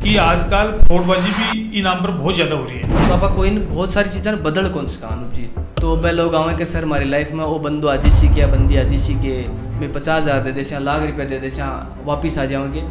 कि आजकल फ्रॉडबाजी भी इनाम पर बहुत ज़्यादा हो रही है। पापा कोई बहुत सारी चीज़ें बदल कौन सा अनुप जी, तो मैं लोग आवे के सर हमारी लाइफ में वो बंदो आज सी के बंदी आज सी के मैं 50,000 दे दे लाख रुपये दे दे वापिस आ जाओगे।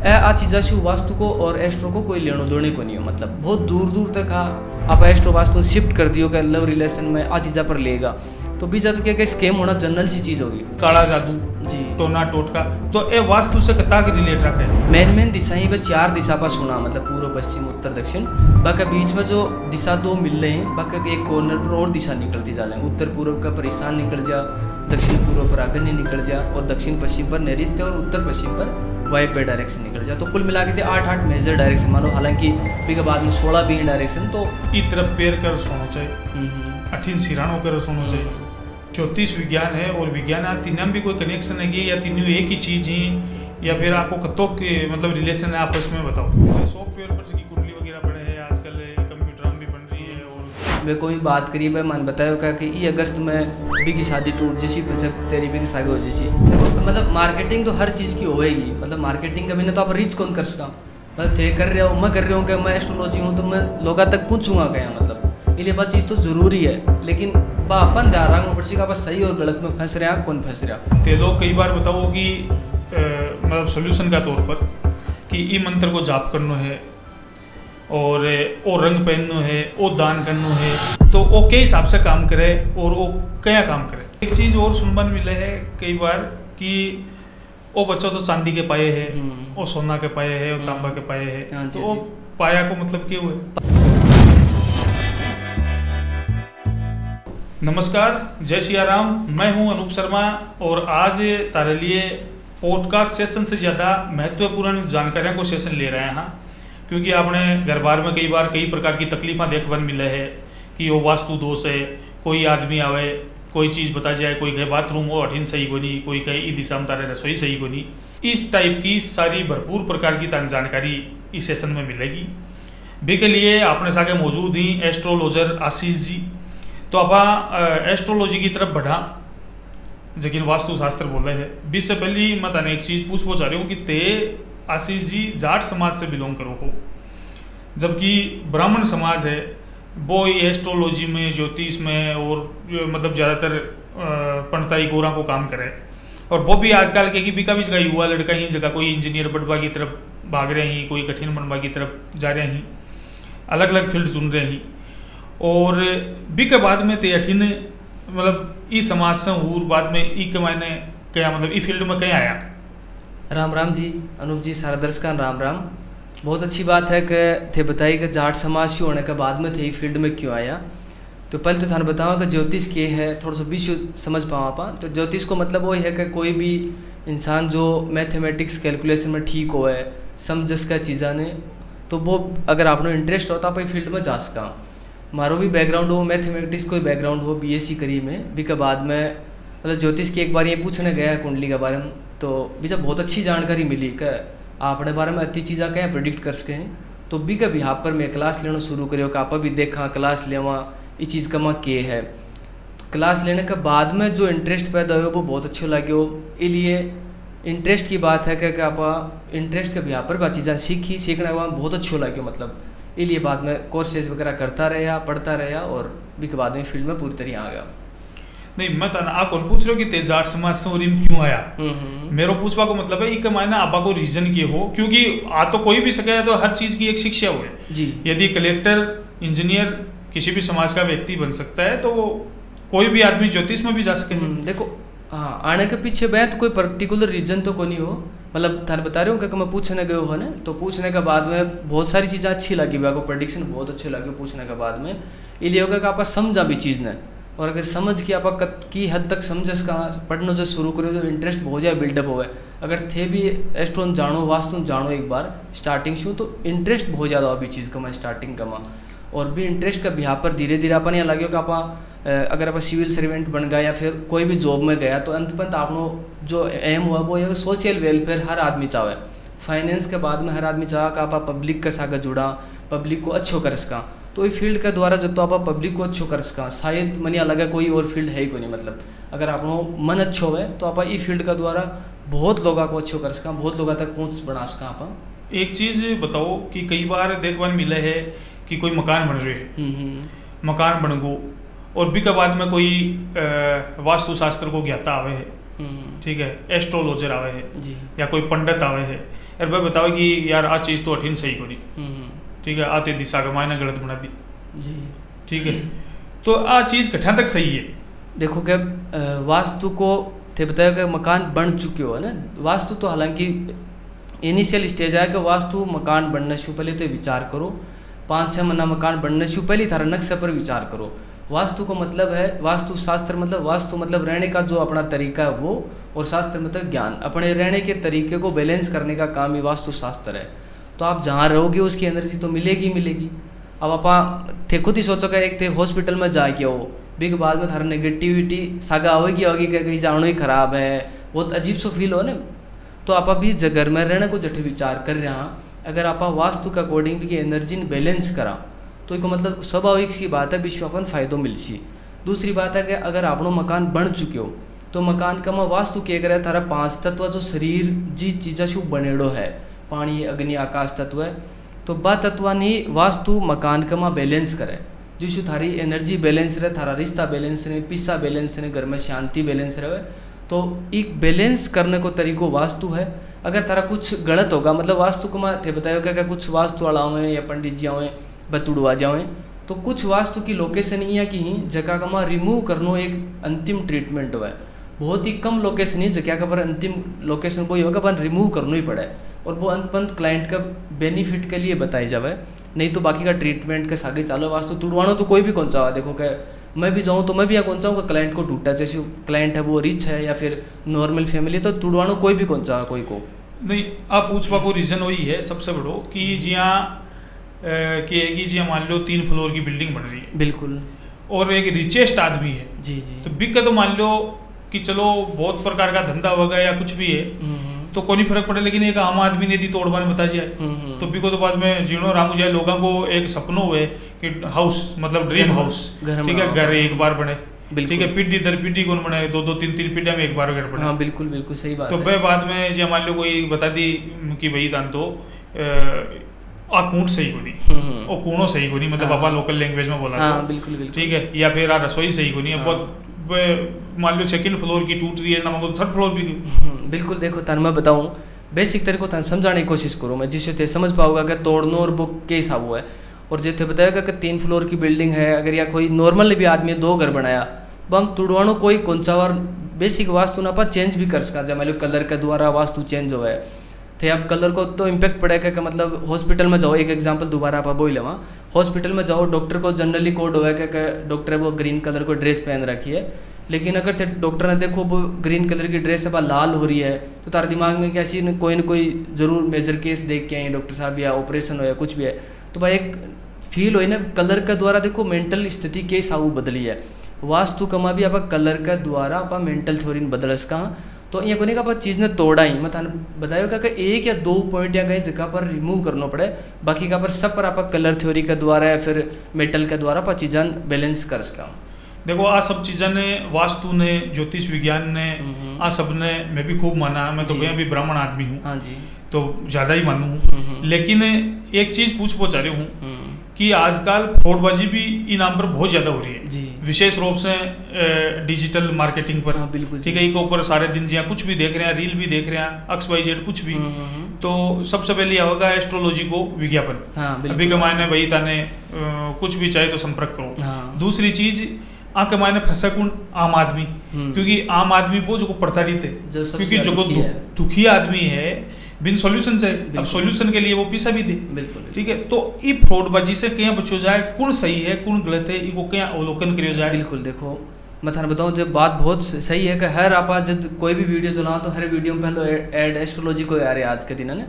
आ चीज़ा शू वास्तु को और एस्ट्रो को कोई लेनो देने को नहीं हो, मतलब बहुत दूर दूर तक आप एस्ट्रो वास्तु शिफ्ट कर दियो कि लव रिलेशन में आ चीज़ा पर लेगा, तो बीजा तो क्या स्कैम होना जनरल सी चीज़ होगी। काला जादू जी, टोना टोटका, तो ये वास्तु से कता के रिलेट रखा है। मेन दिशाएं वे 4 दिशा पर सुना, मतलब पूर्व पश्चिम उत्तर दक्षिण, बाकी बीच में जो दिशा 2 मिल रहे हैं, बाकी एक कॉर्नर पर और दिशा निकलती जा रही है। उत्तर पूर्व का पर ईशान निकल जा, दक्षिण पूर्व पर आग्नेय निकल जा, और दक्षिण पश्चिम पर नैऋत्य और उत्तर पश्चिम पर वायव्य डायरेक्शन निकल जा। तो कुल मिला के 8 मेजर डायरेक्शन मानो, हालांकि के बाद में 16 भी डायरेक्शन। तो इस तरफ पैर कर सोना चाहिए, 18 सिरानों कर सोना चाहिए। ज्योतिष विज्ञान है और विज्ञान तीनों भी कोई कनेक्शन है कि या तीनों एक ही चीज़ ही, या फिर आपको कतों के मतलब रिलेशन है आपस में, बताओ। सॉफ्टवेयर पर की कुंडली वगैरह बने हैं आजकल, कंप्यूटर में भी बन रही है। और वे कोई बात करिए भाई मान बताया क्या कि ई अगस्त में भी की शादी टूट जैसी, तेरी भी की शादी हो जैसी। देखो मतलब मार्केटिंग तो हर चीज़ की होएगी, मतलब मार्केटिंग का बिना तो आप रीच कौन कर सका। मतलब थे कर रहे हो, मैं कर रहा हूँ कि मैं एस्ट्रोलॉजी हूँ तो मैं लोगों तक पहुँचूँगा क्या, मतलब ये बात चीज़ तो ज़रूरी है, लेकिन अपन ध्यान रखना पड़ेगा कि आप सही और गलत में फंस रहे हैं, कौन फंस रहा। ते लोग कई बार बताओ कि मतलब सोल्यूशन का तौर पर कि ई मंत्र को जाप करना है और ओ रंग पहनना है, ओ दान करना है, तो वो के हिसाब से काम करे और वो क्या काम करे। एक चीज़ और सुनने मिले है कई बार कि वो बच्चा तो चांदी के पाए है, वो सोना के पाए है, वो तांबा के पाए है, तो वो पाया को मतलब क्या हुए। नमस्कार, जय सिया राम, मैं हूं अनूप शर्मा और आज तारे लिए पॉडकास्ट सेशन से ज़्यादा महत्वपूर्ण जानकारियों को सेशन ले रहे हैं, क्योंकि आपने घर बार में कई प्रकार की तकलीफें देखने मिले है कि वो वास्तु दोष है। कोई आदमी आवे कोई चीज़ बता जाए, कोई कहे बाथरूम हो अठीन सही को नहीं, कोई कहे ई दिशा में तारे रसोई सही को नहीं। इस टाइप की सारी भरपूर प्रकार की जानकारी इस सेशन में मिलेगी। बी के लिए अपने साथ मौजूद ही एस्ट्रोलॉजर आशीष जी। तो आप एस्ट्रोलॉजी की तरफ बढ़ा, लेकिन वास्तु शास्त्र बोल रहे हैं। बीच से पहले मैं तने एक चीज़ पूछना चाह रही हूँ कि ते आशीष जी जाट समाज से बिलोंग करो हो, जबकि ब्राह्मण समाज है वो एस्ट्रोलॉजी में, ज्योतिष में और मतलब ज़्यादातर पंडिताई गोरा को काम करे। और वो भी आजकल के बिका बीच का युवा लड़का ही जगह कोई इंजीनियर बनवा की तरफ भाग रहे हैं, कोई कठिन बनवा की तरफ जा रहे हैं, अलग अलग फील्ड चुन रहे हैं। और बी के बाद में ते अठिन मतलब ई समाज से हूर बाद में ई के मायने क्या मतलब ई फील्ड में क्या आया। राम राम जी अनूप जी, सारा दर्शकों राम राम। बहुत अच्छी बात है कि थे बताइए कि जाट समाज के होने के बाद में थे ई फील्ड में क्यों आया। तो पहले तो थाने बताओ कि ज्योतिष के है, थोड़ा सा विश्व समझ पाओ आप। तो ज्योतिष को मतलब वही है कि कोई भी इंसान जो मैथमेटिक्स कैलकुलेशन में ठीक हो है, समझ का चीज़ा ने, तो वो अगर आपने इंटरेस्ट हो तो आप ये फील्ड में जा सका। मारो भी बैकग्राउंड हो मैथमेटिक्स कोई बैकग्राउंड हो, बीएससी करी में भी के बाद में मतलब ज्योतिष की एक बार ये पूछने गया कुंडली के बारे में, तो भी जब बहुत अच्छी जानकारी मिली कि आपने बारे में अच्छी चीज़ें क्या प्रिडिक्ट कर सके हैं। तो भी के बिहार पर मैं क्लास लेना शुरू करो कि आप भी देखा क्लास लेवा ये चीज़ का माँ के है। तो क्लास लेने के बाद में जो इंटरेस्ट पैदा हो वो बहुत अच्छे लगे हो। इसलिए इंटरेस्ट की बात है कि आप इंटरेस्ट के बिहार पर चीज़ें सीखने के बाद बहुत अच्छे लगे, मतलब इसलिए बाद में कोर्सेज वगैरह करता रहा, पढ़ता रहा और भी के बाद में फील्ड में पूरी तरह आ गया। नहीं मैं आ कौन पूछ रहे हो कि ते जाट समाज से और क्यों आया। मेरा पूछवा को मतलब है ये मायना आपा को रीजन की हो, क्योंकि आ तो कोई भी सके तो हर चीज की एक शिक्षा हुए जी। यदि कलेक्टर इंजीनियर किसी भी समाज का व्यक्ति बन सकता है तो कोई भी आदमी ज्योतिष में भी जा सके। देखो हाँ, आने के पीछे बैठ कोई पर्टिकुलर रीजन तो को नहीं हो, मतलब थाने बता रहे हूँ कि मैं पूछने गए हो ना, तो पूछने के बाद में बहुत सारी चीज़ें अच्छी लगी, आपको प्रेडिक्शन बहुत अच्छे लगे पूछने के बाद में। इसलिए होगा कि आप समझा भी चीज़ ने, और अगर समझ के आप की हद तक समझ का पढ़ने से शुरू करो तो इंटरेस्ट बहुत ज़्यादा बिल्डअप हो। अगर थे भी एस्ट्रोन जानो वास्तु जानो एक बार स्टार्टिंग से, तो इंटरेस्ट बहुत ज़्यादा अभी चीज़ का मैं स्टार्टिंग का माँ, और भी इंटरेस्ट का बिहार पर धीरे धीरे अपन यहाँ लगे कि आप अगर आप सिविल सर्वेंट बन गया या फिर कोई भी जॉब में गया तो अंत आपनो जो एम हुआ वो है सोशल वेलफेयर हर आदमी चाहे। फाइनेंस के बाद में हर आदमी चाहे कि आप पब्लिक के साथ जुड़ा, पब्लिक को अच्छो कर सका। तो ये फील्ड के द्वारा जब तो आप पब्लिक को अच्छो कर सका, शायद मन यहाँ लगा कोई और फील्ड है ही कोई नहीं। मतलब अगर आपनो मन अच्छो है तो आप ये फील्ड का द्वारा बहुत लोगों को अच्छो कर सका, बहुत लोगों तक पहुँच बढ़ा सका आप एक चीज बताओ कि कई बार देखने मिले है कि कोई मकान बन रहे है, मकान बन गो और भी के बाद में कोई वास्तुशास्त्र को ज्ञाता आवे है, ठीक है, एस्ट्रोलॉजर आवे है जी। या कोई पंडित आवे है, यार भाई बताओ कि यार आ चीज तो अठीन सही करी, ठीक है, आते दिशा का मायने गलत बना दी जी, ठीक है, तो आ चीज कठा तक सही है? देखो क्या वास्तु को थे बताया कि मकान बन चुके हो है ना, वास्तु तो हालांकि इनिशियल स्टेज है कि वास्तु मकान बनने से पहले तो विचार करो, 5-6 महीना मकान बनने से पहले थारा नक्शे पर विचार करो। वास्तु को मतलब है, वास्तु शास्त्र मतलब, वास्तु मतलब रहने का जो अपना तरीका है वो, और शास्त्र मतलब ज्ञान, अपने रहने के तरीके को बैलेंस करने का काम ही वास्तु शास्त्र है। तो आप जहाँ रहोगे उसकी एनर्जी तो मिलेगी मिलेगी। अब आप थे खुद ही सोचो कि एक थे हॉस्पिटल में जाके हो बिग बाद में थारा नेगेटिविटी सागा होगी होगी कि कहीं जानो ही खराब है, बहुत अजीब सो फील हो ना। तो आप अभी जगह में रहने को जठे विचार कर रहे हैं, अगर आप वास्तु के अकॉर्डिंग भी एनर्जी बैलेंस करा तो एक मतलब स्वाभाविक सी बात है विश्व अपन फायदो मिल सी। दूसरी बात है कि अगर आपनो मकान बन चुके हो तो मकान का वास्तु क्या करे, थारा 5 तत्व जो शरीर जी चीज़ा शु बनेड़ो है, पानी अग्नि आकाश तत्व है, तो बा तत्व नहीं वास्तु मकान का बैलेंस करे, जिससे थारी एनर्जी बैलेंस रहे, थारा रिश्ता बैलेंस रहे, पिस्सा बैलेंस रहे, घर में शांति बैलेंस रहे। तो एक बैलेंस करने को तरीको वास्तु है। अगर थारा कुछ गलत होगा, मतलब वास्तु को मैं थे बताया क्या कुछ वास्तु वाला हुए या पंडित जी हुए बतुड़वा जाए, तो कुछ वास्तु की लोकेशन ही है कि जगह का मैं रिमूव करना एक अंतिम ट्रीटमेंट हुआ है। बहुत ही कम लोकेशन ही जगह का पर अंतिम लोकेशन कोई होगा पर रिमूव करना ही पड़े, और वो अंत क्लाइंट का बेनिफिट के लिए बताई जाए, नहीं तो बाकी का ट्रीटमेंट के सागे चालो। वास्तु तुड़वाना तो कोई भी कौन सा, देखो क्या मैं भी जाऊँ तो मैं भी यहाँ कौन चाहूँ क्लाइंट को टूटा, जैसे क्लाइंट है वो रिच है या फिर नॉर्मल फैमिली, तो तुड़वाना कोई भी कौन सा कोई को नहीं। आप पूछवा को रीजन वही है सबसे बड़ो कि जिया कि जिया मान लो 3 फ्लोर की बिल्डिंग बन रही है, बिल्कुल, और एक रिचेस्ट आदमी है जी जी, तो बिक तो मान लो कि चलो बहुत प्रकार का धंधा होगा या कुछ भी है तो कोई नहीं फर्क पड़े, लेकिन एक आम आदमी ने दी तोड़वाने बता जाए तो बिको तो बाद में जीणो रामू जाए। लोगों को एक सपनों हुए कि हाउस मतलब ड्रीम हाउस, ठीक है, घर एक बार बने, ठीक है, पीढ़ी दर पीढ़ी कौन बने, 2-2 3-3 पीढ़ियां में एक बार घर बने। हाँ बिल्कुल बिल्कुल सही बात तो है। वह बाद में जो मान लो कोई बता दी कि भाई तान तो आ कूट सही कोनी और कूणो सही कोनी, मतलब आप लोकल लैंग्वेज में बोला, हाँ बिल्कुल बिल्कुल, ठीक है, या फिर आ रसोई सही कोनी है, बहुत मान लो 2nd फ्लोर की टूट रही है ना, 3rd फ्लोर भी। बिल्कुल, देखो तन मैं बताऊँ बेसिक तरीको तन समझाने की कोशिश करूँ मैं, जिससे ते समझ पाऊंगा कि तोड़नो और बुक के हिसाब हुआ है। और जैसे बताएगा कि 3 फ्लोर की बिल्डिंग है, अगर या कोई नॉर्मल भी आदमी 2 घर बनाया, हम तुड़वानो कोई कौन सा और बेसिक वास्तु ना चेंज भी कर सका, जब मान लो कलर के द्वारा वास्तु चेंज हो है थे। आप कलर को तो इम्पैक्ट पड़ेगा कि मतलब हॉस्पिटल में जाओ, एक एग्जांपल दोबारा आप बोल लेवा, हॉस्पिटल में जाओ, डॉक्टर को जनरली कोड हुआ है कि डॉक्टर है वो ग्रीन कलर को ड्रेस पहन रखी है, लेकिन अगर थे डॉक्टर ने देखो वो ग्रीन कलर की ड्रेस है लाल हो रही है, तो तारे दिमाग में कैसी न कोई जरूर मेजर केस देख के आए डॉक्टर साहब, या ऑपरेशन हो या कुछ भी है, तो भाई एक फील हो ना कलर का द्वारा। देखो मेंटल स्थिति के हिसाब बदली है, वास्तु कमा भी आप कलर का द्वारा आप मेंटल थ्योरी बदल सका। तो ये कोने का आप चीज़ ने तोड़ा ही मैं बताया क्या 1 या 2 पॉइंट या कहीं जगह पर रिमूव करना पड़े, बाकी का पर सब पर आप कलर थ्योरी के द्वारा या फिर मेटल के द्वारा आप चीज़ें बैलेंस कर सका। देखो आ सब चीज़ें ने वास्तु ने ज्योतिष विज्ञान ने आ सब ने मैं भी खूब माना, मैं तो भैया भी ब्राह्मण आदमी हूँ, हाँ जी, तो ज़्यादा ही मानू हूँ, लेकिन एक चीज़ पूछ रही हूँ कि आजकल फ्रॉडबाजी भी इनाम पर बहुत ज़्यादा हो रही है जी, विशेष रूप से डिजिटल मार्केटिंग पर, हाँ, बिल्कुल, ठीक है, एक ऊपर सारे दिन जी कुछ भी देख रहे हैं, रील भी देख रहे हैं, XYZ कुछ भी, तो सबसे पहले यह होगा एस्ट्रोलॉजी को विज्ञापन, हाँ, अभी के मायने भाई ताने कुछ भी चाहे तो संपर्क करो, हाँ। दूसरी चीज आके मायने फंसकुन आम आदमी, क्योंकि आम आदमी वो जो पढ़ता नहीं थे, क्योंकि जो दुखी आदमी है बिन सॉल्यूशन से, अब सॉल्यूशन के लिए वो पैसा भी दे, बिल्कुल, ठीक है। तो ये फ्रॉडबाजी से क्या बचो जाए, कौन सही है कौन गलत है, इसको क्या अवलोकन करियो जाए। बिल्कुल, देखो मैं थाने बताऊँ जब बात बहुत सही है कि हर आप जब कोई भी वीडियो चलाओ तो हर वीडियो में पहले एड एस्ट्रोलॉजी को आ रहे आज के दिन है ना,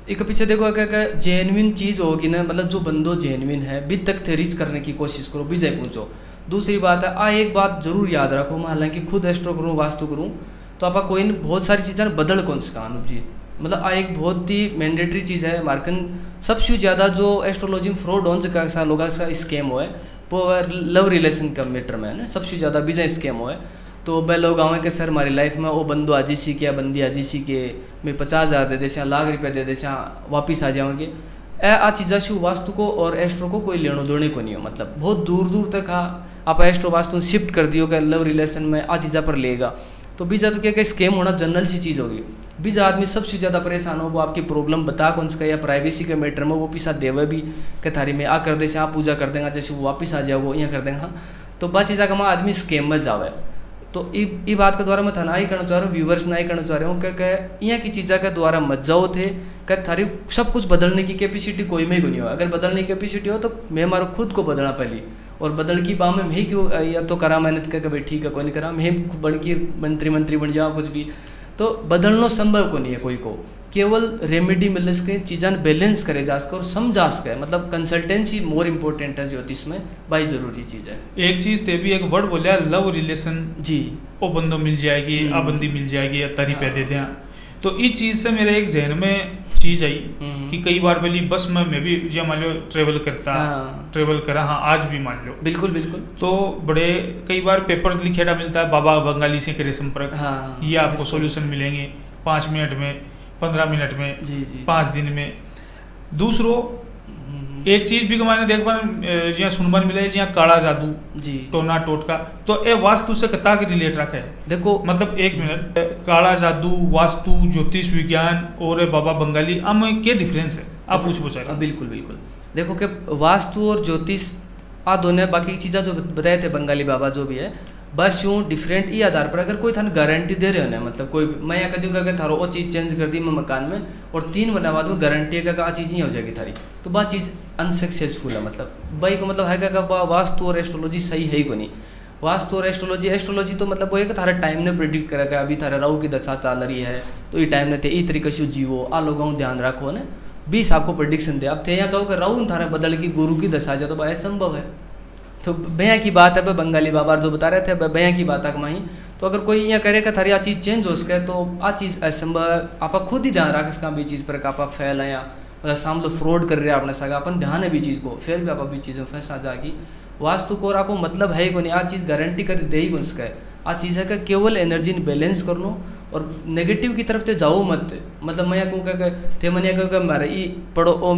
एक पीछे देखो क्या जेन्युइन चीज़ होगी ना, मतलब जो बंदो जेन्युइन है भी तक थे रीच करने की कोशिश करो, भी जाए पूछो। दूसरी बात है एक बात जरूर याद रखो, मैं हालांकि खुद एस्ट्रो करूँ वास्तु करूँ तो आप कोई बहुत सारी चीज़ें बदल कौन सका अनुप जी, मतलब एक बहुत ही मैंडेटरी चीज़ है। मार्कन सबसे ज़्यादा जो एस्ट्रोलॉजी में फ्रॉड होने का लोगों का स्कैम हो है वो लव रिलेशन का मैटर में है ना, सबसे ज़्यादा बीजा स्कैम हो है। तो वह लोग आवे कि सर हमारी लाइफ में वो बंदो आजी सी के या बंदी आजी सी के मैं 50,000 दे दें लाख रुपये दे दें वापिस आ जाओगे। आ चीज़ा शू वास्तु को और एस्ट्रो को कोई लेनो देने को नहीं हो, मतलब बहुत दूर दूर तक आप एस्ट्रो वास्तु शिफ्ट कर दियो कि लव रिलेशन में आ चीज़ा पर लेगा। तो बीजा तो क्या स्कैम होना जनरल सी चीज़ होगी। बीजा आदमी सबसे ज़्यादा परेशान हो वो आपकी प्रॉब्लम बता कौन सा या प्राइवेसी के मैटर में वो पिसा देवे भी कि थारी में आ कर दे से आप पूजा कर देंगे जैसे वो वापस आ जाओ वो यहाँ कर देंगे। हाँ तो बा चीज़ा का आदमी स्कैम में जावे। तो ये बात के द्वारा मैं था ना ही करना चाह रहा हूँ, व्यूवर्स ना ही करना चाह रहा हूँ कि यहाँ की चीज़ा के द्वारा मत जाओ थे कि थारी सब कुछ बदलने की कैपेसिटी कोई में ही नहीं हो। अगर बदलने की कैपेसिटी हो तो मैं हमारा खुद को बदलना पहले और बदल की बात में मैं क्यों या तो करा मेहनत करके भाई ठीक है कोई नहीं करा मैं बन की मंत्री बन जाओ कुछ भी, तो बदलना संभव को नहीं है कोई को। केवल रेमेडी मिल सके चीज़ें बैलेंस करे जा सके और समझा सके, मतलब कंसल्टेंसी मोर इम्पोर्टेंट है ज्योतिष में भाई ज़रूरी चीज़ है। एक चीज़ ते भी एक वर्ड बोलिया लव रिलेशन जी वो बंदो मिल जाएगी आ बंदी मिल जाएगी या तरी पे दे दें। तो इस चीज़ से मेरे एक जहन में चीज़ आई कि कई बार पहली बस में मैं भी जो मान लो ट्रेवल करा हाँ आज भी मान लो बिल्कुल बिल्कुल। तो बड़े कई बार पेपर लिखेटा मिलता है बाबा बंगाली से करे संपर्क, ये आपको सॉल्यूशन मिलेंगे 5 मिनट में 15 मिनट में जी 5 दिन में। दूसरो एक चीज भी मैंने देख पर जिया सुनबन मिले जिया काला जादू जी टोना टोटका तो ए वास्तु से कता के रिलेट रखा है। देखो मतलब एक मिनट काला जादू वास्तु ज्योतिष विज्ञान और बाबा बंगाली अब क्या डिफरेंस है आप पूछ पूछा। बिल्कुल बिल्कुल। देखो कि वास्तु और ज्योतिष आ दोनों बाकी चीज़ें जो बताए थे बंगाली बाबा जो भी है बस यूँ डिफरेंट ई आधार पर अगर कोई थाने गारंटी दे रहे हो ना, मतलब कोई मैं यहाँ कह दूँगा कि थारो वो चीज़ चेंज कर दी मैं मकान में और 3 महीना बाद में गारंटी है कि आ चीज़ नहीं हो जाएगी थारी, तो वह चीज़ अनसक्सेसफुल है। मतलब भाई को मतलब है क्या वास्तु और एस्ट्रोलॉजी सही है ही को नहीं। वास्तु और एस्ट्रोलॉजी तो मतलब वो है कि थारा टाइम ने प्रिडिक्ट करा अभी थारा राहु की दशा चल रही है तो ये टाइम ने थे इस तरीके से जीवो आ लोगों ध्यान रखो ना 20 आपको प्रिडिक्शन दे। अब थे यहाँ चाहो कि राहु थारा बदल की गुरु की दशा जाए तो भाई असंभव है। तो भैया की बात है बंगाली बाबा जो बता रहे थे भैया की बात है कमाई। तो अगर कोई यहाँ करे कि थारी आ चीज़ चेंज हो सके तो आ चीज़ असंभव है। आप खुद ही ध्यान रख इसका भी चीज़ पर आप फैल है या मतलब सामने फ्रॉड कर रहे हैं अपने साथ अपन ध्यान है भी चीज़ को फिर भी आप भी चीज़ों फंसा जाएगी। वास्तु को आपको मतलब है को नहीं आ चीज़ गारंटी कर दे ही कौन सका है। आ चीज़ है कि केवल एनर्जी बैलेंस कर लो और नेगेटिव की तरफ से जाओ मत। मतलब मैं कहूँ थे मैंने कहूँ कि मेरा ये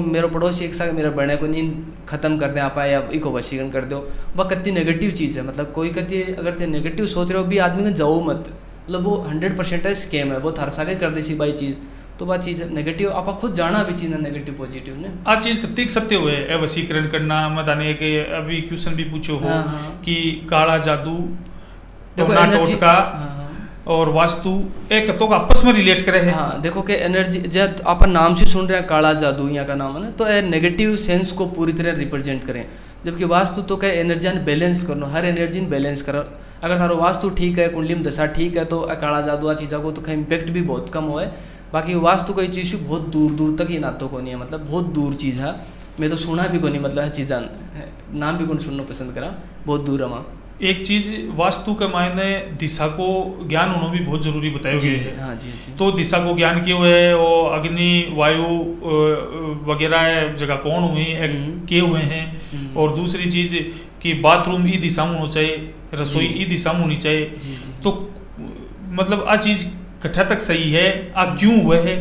मेरे पड़ोसी एक साथ मेरा बने को नींद खत्म कर दें आप या इको वशीकरण कर दो वह कत्ती नेगेटिव चीज़ है। मतलब कोई कत्ती अगर थे नेगेटिव सोच रहे हो भी आदमी को जाओ मत, मतलब वो 100% है स्कैम है वो थार सारे कर दी सी भाई चीज़ तो वह चीज़ नेगेटिव आप खुद जाना भी चीज़ नेगेटिव पॉजिटिव ने आ चीज़ कत्ती सत्य हुए है वशीकरण करना बताने के अभी क्वेश्चन भी पूछो हो कि काला जादू टोना टोटका और वास्तु एक तो आपस में रिलेट करे है। हाँ देखो कि एनर्जी जब अपन नाम से सुन रहे हैं काला जादू यहाँ का नाम है ना तो नेगेटिव सेंस को पूरी तरह रिप्रेजेंट करें, जबकि वास्तु तो क्या एनर्जी बैलेंस करना हर एनर्जी बैलेंस करो। अगर सारो वास्तु ठीक है कुंडली में दशा ठीक है तो काला जादू आ चीज़ों को तो कहीं इम्पेक्ट भी बहुत कम हुआ है। बाकी वास्तु कोई चीज़ बहुत दूर दूर तक ये नातों को नहीं है, मतलब बहुत दूर चीज़ है। मैं तो सुना भी को नहीं, मतलब चीज़ नाम भी कौन सुनना पसंद करा बहुत दूर है। एक चीज वास्तु के मायने दिशा को ज्ञान होना भी बहुत जरूरी बताया गया है। हाँ जी। तो दिशा को ज्ञान किए हुए है और अग्नि वायु वगैरह जगह कौन हुए किए हुए हैं। और दूसरी चीज कि बाथरूम ई दिशा में होना चाहिए, रसोई ई दिशा में होनी चाहिए। तो मतलब आ चीज कट्ठा तक सही है आ क्यों हुआ है।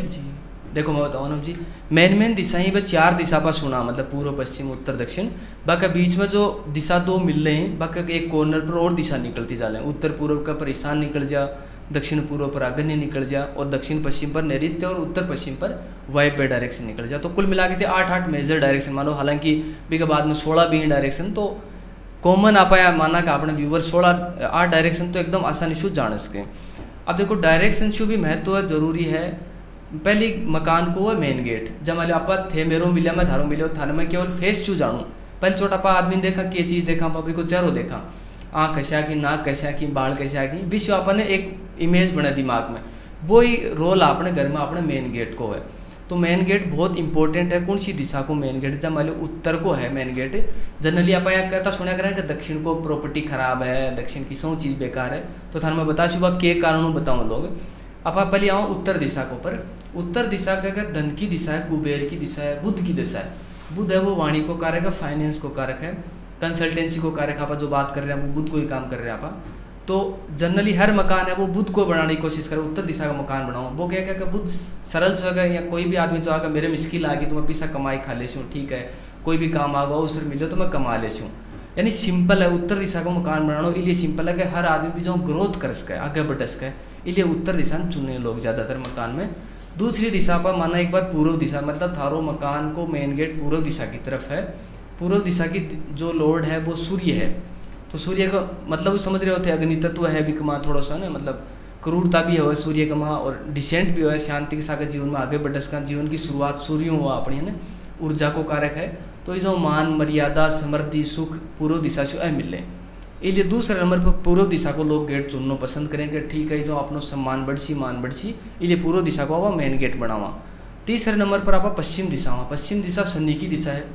देखो मैं बताऊँ अनुप जी मेन दिशा ही बस 4 दिशा पर सुना, मतलब पूर्व पश्चिम उत्तर दक्षिण। बाकी बीच में जो दिशा 2 मिल रहे हैं बाकी एक कॉर्नर पर और दिशा निकलती जा रहे हैं। उत्तर पूर्व का पर ईशान निकल जा, दक्षिण पूर्व पर आग्नेय निकल जा और दक्षिण पश्चिम पर नैऋत्य और उत्तर पश्चिम पर वायव्य डायरेक्शन निकल जा। तो कुल मिला के थे 8 मेजर डायरेक्शन मानो, हालांकि भी के बाद में 16 भी डायरेक्शन तो कॉमन आप माना कि अपने व्यूवर 8 डायरेक्शन तो एकदम आसानी से जान सके। अब देखो डायरेक्शन से भी महत्व जरूरी है। पहली मकान को है मेन गेट, जब मान लो आप थे मेरो मिलिया मैं थारो मिलो थाने में केवल फेस चू जानू। पहले छोटा पा आदमी देखा के चीज़ देखा पापी को चेहरो देखा, आँख कैसा की नाक कैसा की बाल कैसा की विश्व आपने एक इमेज बना दिमाग में, वो ही रोल अपने घर में अपने मेन गेट को है। तो मेन गेट बहुत इंपॉर्टेंट है। कौन सी दिशा को मेन गेट, जब मान लो उत्तर को है मेन गेट, जनरली आप यहाँ कहता सुना करें कि दक्षिण को प्रॉपर्टी खराब है, दक्षिण की सौ चीज़ बेकार है। तो थाने मैं बता सुबह के कारणों बताऊँ लोग। अब आप पहले आओ उत्तर दिशा को, पर उत्तर दिशा का क्या धन की दिशा है, कुबेर की दिशा है, बुध की दिशा है। बुध है वो वाणी को कारक है, फाइनेंस को कारक है, कंसल्टेंसी को कारक। आप जो बात कर रहे हैं वो बुध को ही काम कर रहे हैं आप। तो जनरली हर मकान है वो बुध को बनाने की कोशिश करे, उत्तर दिशा का मकान बनाओ। वो क्या क्या बुध सरल से या कोई भी आदमी चाहेगा मेरे मुश्किल आ गई तो मैं पैसा कमाई खा ले छूँ, ठीक है, कोई भी काम आ गया अवसर मिले तो मैं कमा ले छूँ, यानी सिंपल है। उत्तर दिशा का मकान बनाना इसलिए सिंपल है कि हर आदमी भी जो ग्रोथ कर सके, आगे बढ़ सके, इसलिए उत्तर दिशा चुने लोग ज़्यादातर मकान में। दूसरी दिशा पर माना एक बार पूर्व दिशा, मतलब थारो मकान को मेन गेट पूर्व दिशा की तरफ है। पूर्व दिशा की जो लॉर्ड है वो सूर्य है, तो सूर्य का मतलब समझ रहे होते अग्नि तत्व है भी कमा थोड़ा सा ना, मतलब क्रूरता भी हो सूर्य का वहाँ, और डिसेंट भी हो शांति के साथ जीवन में आगे बढ़ सका, जीवन की शुरुआत सूर्य हुआ अपनी है ना, ऊर्जा को कारक है। तो ये जो मान मर्यादा समृद्धि सुख पूर्व दिशा से मिले, इसलिए दूसरे नंबर पर पूर्व दिशा को लोग गेट चुनना पसंद करेंगे, ठीक है, जो अपना सम्मान बढ़सी मान बढ़सी, इसलिए पूर्व दिशा को आप मेन गेट बनावा। तीसरे नंबर पर आप पश्चिम दिशा हुआ, पश्चिम दिशा शनि की दिशा है।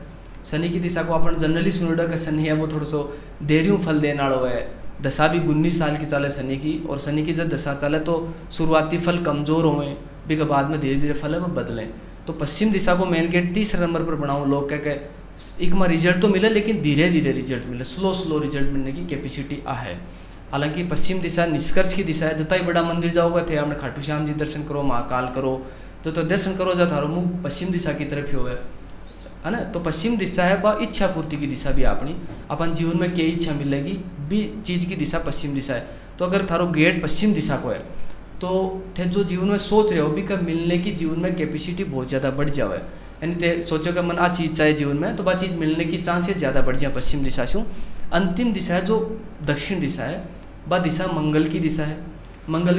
शनि की दिशा को अपन जनरली सुनोडा का शनि है वो थोड़ा सो देरियों फल देने वाला है, दशा भी 19 साल की चाले शनि की, और शनि की जब दशा चले तो शुरुआती फल कमज़ोर होए भी के बाद में धीरे धीरे फल है वो बदलें। तो पश्चिम दिशा को मेन गेट तीसरे नंबर पर बनाऊँ, लोग कह के एक में रिजल्ट तो मिले लेकिन धीरे धीरे रिजल्ट मिले, स्लो रिजल्ट मिलने की कैपेसिटी है। हालांकि पश्चिम दिशा निष्कर्ष की दिशा है, जितना ही बड़ा मंदिर जाओगे थे हमने खाटू श्याम जी दर्शन करो, महाकाल करो, तो दर्शन करो जा थारो मुँह पश्चिम दिशा की तरफ ही हो है ना। तो पश्चिम दिशा है वह इच्छा पूर्ति की दिशा भी अपनी, अपन जीवन में क्या इच्छा मिलेगी भी चीज़ की दिशा पश्चिम दिशा है। तो अगर थारो गेट पश्चिम दिशा को है तो थे जो जीवन में सोच रहे हो भी कब मिलने की जीवन में कैपेसिटी बहुत ज़्यादा बढ़ जाए, यानी ते सोचो कि मन आ चीज़ चाहिए जीवन में तो वह चीज़ मिलने की चांसेस ज़्यादा बढ़ जाए पश्चिम दिशा से। अंतिम दिशा है जो दक्षिण दिशा है, वह दिशा मंगल की दिशा है। मंगल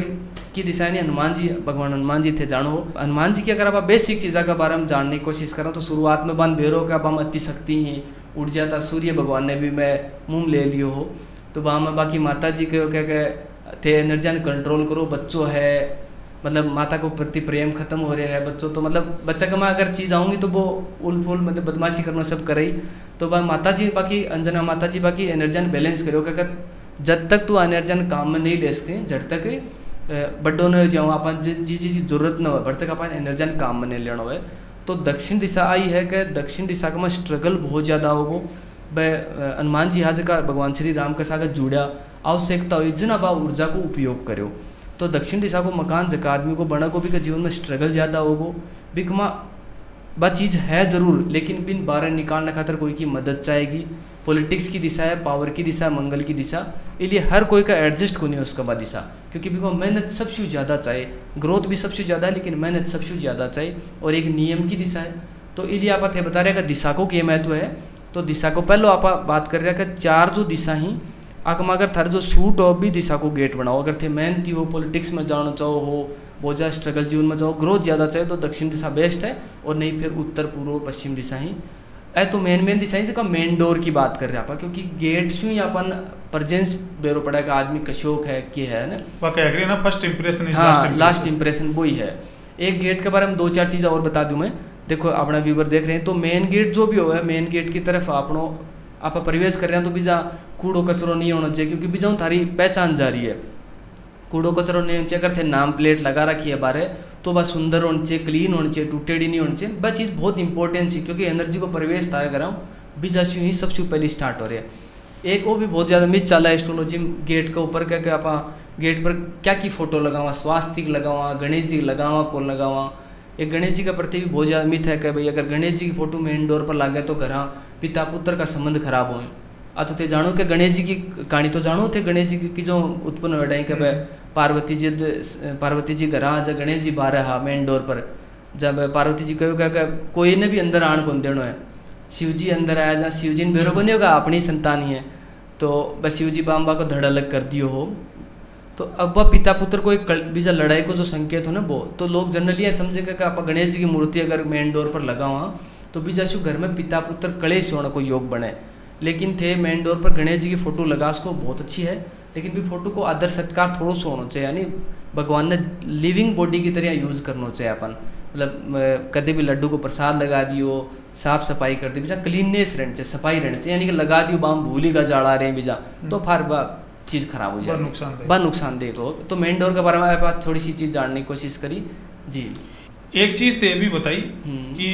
की दिशा यानी हनुमान जी, भगवान हनुमान जी थे जानो। हनुमान जी की अगर आप बेसिक चीज़ों के बारे में जानने की कोशिश करें तो शुरुआत में बन बेरो का अब हम अति शक्ति ही उड़ जाता, सूर्य भगवान ने भी मैं मुँह ले लियो हो, तो वहाँ में बाकी माता जी के क्या थे एनर्जी कंट्रोल करो, बच्चों है मतलब माता को प्रति प्रेम खत्म हो रहा है बच्चों, तो मतलब बच्चा का मैं अगर चीज़ आऊँगी तो वो उल फुल मतलब बदमाशी करना सब करे ही, तो वह माता जी बाकी अंजना माता जी बाकी एनर्जी बैलेंस करो, क्या जब तक तू एनर्जी काम में नहीं ले सके जब तक बड्डो न हो जाओ अपन जी जी जरूरत न हो बड़ तक अपन एनर्जी काम में नहीं लेना हो। तो दक्षिण दिशा आई है कि दक्षिण दिशा का में स्ट्रगल बहुत ज़्यादा हो वो हनुमान जी आज का भगवान श्री राम के साथ जुड़ा आवश्यकता हुई जना बा ऊर्जा को उपयोग करो। तो दक्षिण दिशा को मकान जका आदमी को बना को भी का जीवन में स्ट्रगल ज़्यादा होगो बिकमा बा चीज़ है ज़रूर, लेकिन बिन बारह निकालने खातर कोई की मदद चाहेगी। पॉलिटिक्स की दिशा है, पावर की दिशा, मंगल की दिशा, इसलिए हर कोई का एडजस्ट को नहीं है उसका बाद दिशा, क्योंकि बिको मेहनत सबसे ज़्यादा चाहिए, ग्रोथ भी सबसे ज़्यादा है लेकिन मेहनत सबसे ज़्यादा चाहिए, और एक नियम की दिशा है। तो इसलिए आप थे बता रहे कि दिशा को क्या महत्व है। तो दिशा को पहले आप बात कर रहे हैं कि चार जो दिशा ही आकमा अगर थार जो सूट हो भी दिशा को गेट बनाओ, अगर थे मेहनती हो, पॉलिटिक्स में जाना चाहो हो, बहुत ज़्यादा स्ट्रगल जीवन में जाओ, ग्रोथ ज़्यादा चाहिए तो दक्षिण दिशा बेस्ट है, और नहीं फिर उत्तर पूर्व पश्चिम दिशा ही है। तो मेन दिशा ही मेन डोर की बात कर रहे हैं आप, क्योंकि गेट से ही अपन प्रेजेंस बेरो पड़ेगा आदमी का शौक है कि है ना फर्स्ट इंप्रेशन, हाँ लास्ट इंप्रेशन वही है। एक गेट के बारे में दो चार चीज़ें और बता दूं मैं, देखो अपना व्यूवर देख रहे हैं तो मेन गेट जो भी हो है मेन गेट की तरफ आप प्रवेश कर रहे हैं तो बीजा कूड़ो कचरो नहीं होना चाहिए, क्योंकि बीजा थारी पहचान जा रही है, कूड़ो कचरो नहीं होना चाहिए। अगर थे नाम प्लेट लगा रखी है बारे तो वह सुंदर होनी चाहिए, क्लीन होनी चाहिए, टूटेडी नहीं होनी चाहिए, वह चीज़ बहुत इंपॉर्टेंट है, क्योंकि एनर्जी को प्रवेश तार कराऊँ बीजा से ही सबसे पहले स्टार्ट हो रही है। एक वो भी बहुत ज़्यादा मिथ चला है एस्ट्रोलॉजी गेट के ऊपर क्या आप गेट पर क्या की फोटो लगावा, स्वास्तिक लगावा, गणेश जी लगावा, कौन लगावा। एक गणेश जी के प्रति भी बहुत ज़्यादा मिथ है कि भाई अगर गणेश जी की फोटो मेन डोर पर लगे तो घर पिता पुत्र का संबंध खराब हो। तो थे जानो कि गणेश जी की कहानी तो जानो थे, गणेश जी की जो उत्पन्न हो रही कि पार्वती जी घर जब गणेश जी बाहर हा मेन डोर पर, जब पार्वती जी कहो क्या कोई ने भी अंदर आण कौन देनो है, शिव जी अंदर आया जहाँ शिव जी ने बेरो को नहीं होगा अपनी संतान ही है, तो बस शिव जी बाम्बा को धड़ अलग कर दियो हो। तो अब वह पिता पुत्र को एक बीजा लड़ाई को जो संकेत हो ना वो, तो लोग जनरली ये समझे कि आप गणेश जी की मूर्ति अगर मेन डोर पर लगा हुआ तो बीजा शु घर में पिता पुत्र कलेश होने को योग बने, लेकिन थे मेन डोर पर गणेश जी की फोटो लगा उसको बहुत अच्छी है, लेकिन भी फोटो को आदर सत्कार थोड़ा सा होना चाहिए, यानी भगवान ने लिविंग बॉडी की तरह यूज़ करना चाहिए अपन, मतलब कभी भी लड्डू को प्रसाद लगा दियो, साफ सफाई कर दी बीजा, क्लीननेस रहने चाहिए, सफाई रहनी चाहिए, यानी कि लगा दियो बाम भूली का जाड़ा रहे बीजा तो फिर चीज़ खराब हो जाए, बहुत नुकसानदेह हो। तो मेन डोर के बारे में आप थोड़ी सी चीज़ जानने की कोशिश करी जी। एक चीज़ तो ये भी बताई कि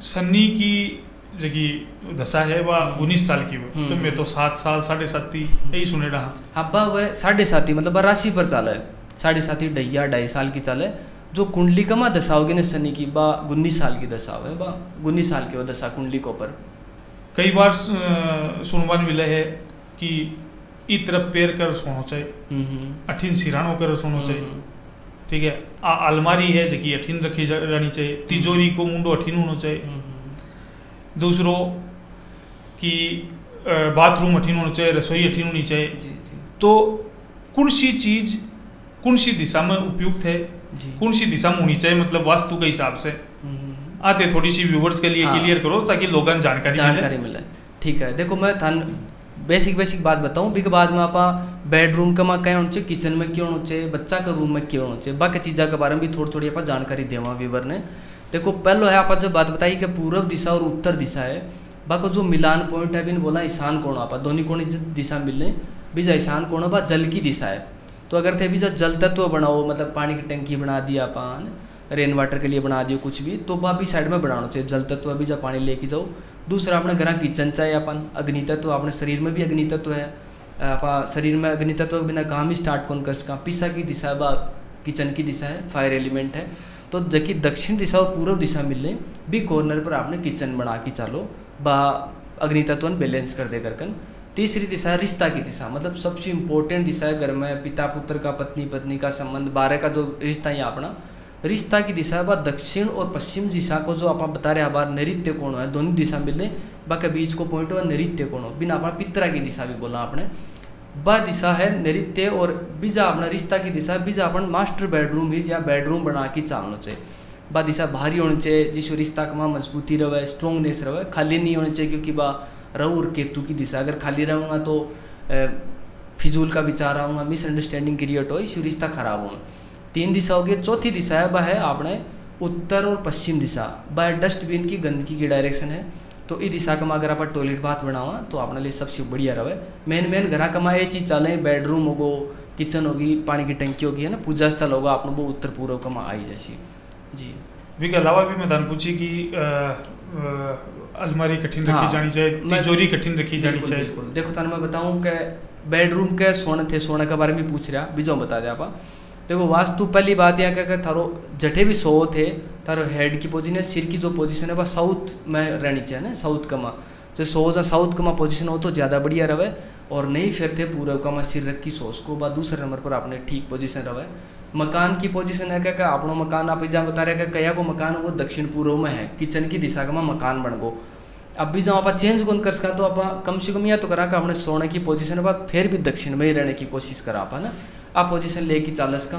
शनि की जगी दशा है वह 19 साल की हो, तो मैं तो 7 साल 7.5 यही सुने रहा। हाँ बा वह 7.5 मतलब राशि पर चाल है, 7.5 ढैया 2.5 साल की चाल है। जो कुंडली कमा दशा होगी ना शनि की बा 19 साल की दशा है, बा 19 साल की हो दशा कुंडली को पर। कई बार सुनवान मिले है कि ई तरफ पैर कर सोना चाहिए, अठीन सिरानो कर सोना चाहिए, ठीक है। अलमारी है जकी अठीन रखी जानी चाहिए, तिजोरी को मुंडो अठीन होना चाहिए। दूसरों कि बाथरूम अठीन होना चाहिए, रसोई अठीन होनी चाहिए। तो कौन सी चीज कौन सी दिशा में उपयुक्त है, कौन सी दिशा में होनी चाहिए, मतलब वास्तु के हिसाब से आते थोड़ी सी व्यूवर्स के लिए क्लियर करो ताकि लोगों को जानकारी मिले। ठीक है, देखो मैं थान बेसिक बात बताऊं, बिक बाद में आप बेडरूम का में क्या होना चाहिए, किचन में क्यों होना चाहिए, बच्चा का रूम में क्यों होना चाहिए, बाकी चीज़ों के बारे में भी थोड़ी आप जानकारी देवा व्यूवर ने। देखो पहले है आप जो बात बताई कि पूर्व दिशा और उत्तर दिशा है, बाकी जो मिलान पॉइंट है भी बोला ईशान कोण, आप दोनों कोण दिशा मिलने बीजा ईशान कोण बा जल की दिशा है। तो अगर थे बीजा जल तत्व बनाओ, मतलब पानी की टंकी बना दिया अपन, रेन वाटर के लिए बना दियो कुछ भी, तो वह भी साइड में बनाना चाहिए जल तत्व, अभी जब पानी लेके जाओ। दूसरा अपने घर किचन चाहिए अपन, अग्नि तत्व अपने शरीर में भी अग्नि तत्व है, आप शरीर में अग्नि तत्व के बिना काम ही स्टार्ट कौन कर सका। पिसा की दिशा बा किचन की दिशा है, फायर एलिमेंट है। तो जबकि दक्षिण दिशा और पूर्व दिशा मिलने भी कॉर्नर पर आपने किचन बना के चालो, बा अग्नि तत्व बैलेंस कर दे करकन। तीसरी दिशा है रिश्ता की दिशा, मतलब सबसे इम्पोर्टेंट दिशा है घर में पिता पुत्र का, पत्नी पत्नी का संबंध, 12 का जो रिश्ता है अपना रिश्ता की दिशा है। दक्षिण और पश्चिम दिशा को जो आप बता रहे हैं बार नैऋत्य कोण है, दोनों दिशा मिलने बाकी बीच को पॉइंट हुआ नैऋत्य कोण, बिना अपना पितरा की दिशा भी बोला आपने। बा दिशा है नैऋत्य और बीजा अपना रिश्ता की दिशा, बीजा अपन मास्टर बेडरूम ही या बेडरूम बना के चलना चाहिए। बा दिशा भारी होनी चाहिए जिसको रिश्ता का मजबूती रहे, स्ट्रोंगनेस रहे, खाली नहीं होनी चाहिए, क्योंकि बा राहु और केतु की दिशा अगर खाली रहूँगा तो फिजूल का विचार आऊँगा, मिसअंडरस्टैंडिंग क्रिएट हो, इसी रिश्ता खराब होगा। 3 दिशा हो गई। चौथी दिशा है वह है आपने उत्तर और पश्चिम दिशा, वह डस्टबिन की गंदगी की डायरेक्शन है। तो इस दिशा का अगर आप टॉयलेट बाथ बनावा तो अपने लिए सबसे बढ़िया रहे। मेन घर का ये चीज़ चले, बेडरूम होगो, किचन होगी, पानी की टंकी होगी, है ना, पूजा स्थल होगा आपने वो उत्तर पूर्व का आई जैसी जी। भी के अलावा भी मैं थान पूछी कि अलमारी कठिन रखी जानी चाहिए, तिजोरी कठिन रखी जानी चाहिए। बिल्कुल देखो थान मैं बताऊं कि बेडरूम के सोने के बारे में पूछ रहा, बीजो बता दे आप। देखो वास्तु पहली बात यह क्या थारो जठे भी सो थे, थारो हेड की पोजीशन है, सिर की जो पोजीशन है वह साउथ में रहनी चाहिए ना, साउथ का माँ जो सोच साउथ का माँ पोजीशन हो तो ज़्यादा बढ़िया रहे, और नहीं फिर थे पूर्व का माँ सिर रख की सोच को बाद दूसरे नंबर पर आपने ठीक पोजीशन रहे। मकान की पोजीशन है क्या अपना मकान आप जहाँ बता रहे कया को मकान वो दक्षिण पूर्व में है, किचन की दिशा का माँ मकान बन गो। अब भी जहाँ आप चेंज कौन कर सका तो आप कम से कम या तो करा अपने सोने की पोजीशन बाद फिर भी दक्षिण में ही रहने की कोशिश करा आप, है ना, आप पोजीशन लेके चालस का।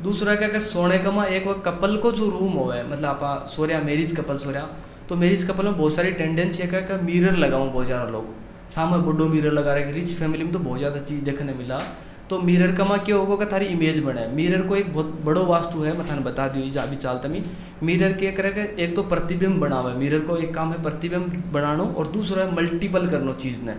दूसरा क्या सोने का माँ एक वो कपल को जो रूम हो है, मतलब आप सो रहा मैरिज कपल सो रहा, तो मैरिज कपल में बहुत सारी टेंडेंसी है क्या मिरर लगाऊँ, बहुत ज़्यादा लोग सामने बड़ो मिरर लगा रहे, रिच फैमिली में तो बहुत ज़्यादा चीज़ देखने मिला। तो मिरर का माँ क्या होगा थारी इमेज बने, मिरर को एक बहुत बड़ो वास्तु है, मैं थाने बता दी जा भी चालता मी। मिरर के करेगा एक तो प्रतिबिंब बनावा है, मिरर को एक काम है प्रतिबिंब बनानो, और दूसरा है मल्टीपल करनो चीज़ ने।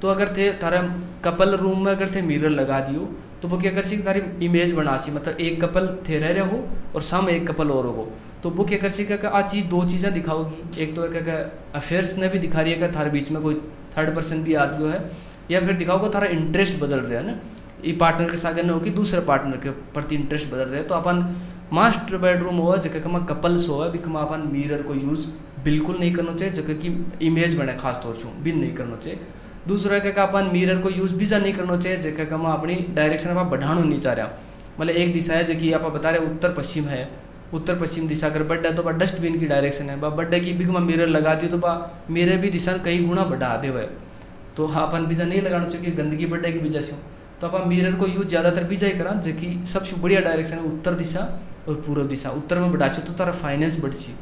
तो अगर थे थारा कपल रूम में अगर थे मिरर लगा दियो तो वो क्या कर सी तारी इमेज बना सी, मतलब एक कपल थे रह रहे हो और सामने एक कपल और हो, तो वो क्या कर सी क्या आ चीज़ दो चीज़ें दिखाओगी, एक तो क्या अफेयर्स ने भी दिखा रही है क्या थारे बीच में कोई थर्ड पर्सन भी आ गयो है, या फिर दिखाओगे थारा इंटरेस्ट बदल रहा है ना, ये पार्टनर के साथ नहीं होगी दूसरे पार्टनर के प्रति इंटरेस्ट बदल रहे हैं। तो अपन मास्टर बेडरूम हुआ जगह में कपल्स हुआ भी अपन मिरर को यूज़ बिल्कुल नहीं करना चाहिए, जगह की इमेज बने खास तौर से भी नहीं करना चाहिए। दूसरा क्या अपन मिरर को यूज़ भी नहीं करना चाहिए जगह का अपनी डायरेक्शन आप बढ़ाना नहीं चाह रहा, मतलब एक दिशा है जबकि आप बता रहे उत्तर पश्चिम है, उत्तर पश्चिम दिशा अगर बढ़ा तो डस्टबिन की डायरेक्शन है, बढ़े की भी मिरर लगा दी तो मेरे भी दिशा कई गुना बढ़ा दे हुए, तो अपन बीजा नहीं लगाना चाहिए कि गंदगी बढ़ेगी बीजा से। तो आप मिरर को यूज ज़्यादातर बीजा ही करा, जबकि सबसे बढ़िया डायरेक्शन है उत्तर दिशा और पूर्व दिशा। उत्तर में बढ़ा तो तारा फाइनेंस बढ़ी,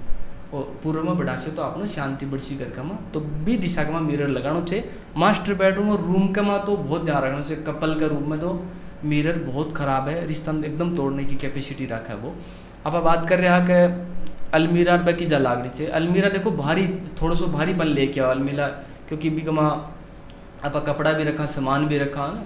और पूर्व में बढ़ा तो आपने शांति बढ़ी घर का, तो भी दिशा का मिरर लगाना चाहिए। मास्टर बेडरूम और रूम का तो बहुत ध्यान रखना चाहिए, कपल का रूम में तो मिरर बहुत ख़राब है, रिश्ता एकदम तोड़ने की कैपेसिटी रखा है वो। अब बात कर रहे हैं कि अलमीरा बाकी जा लागनी चाहिए। अलमीरा देखो भारी थोड़ा सा भारी बन लेके आओ अलमीरा, क्योंकि भी कमा आप कपड़ा भी रखा, सामान भी रखा ना,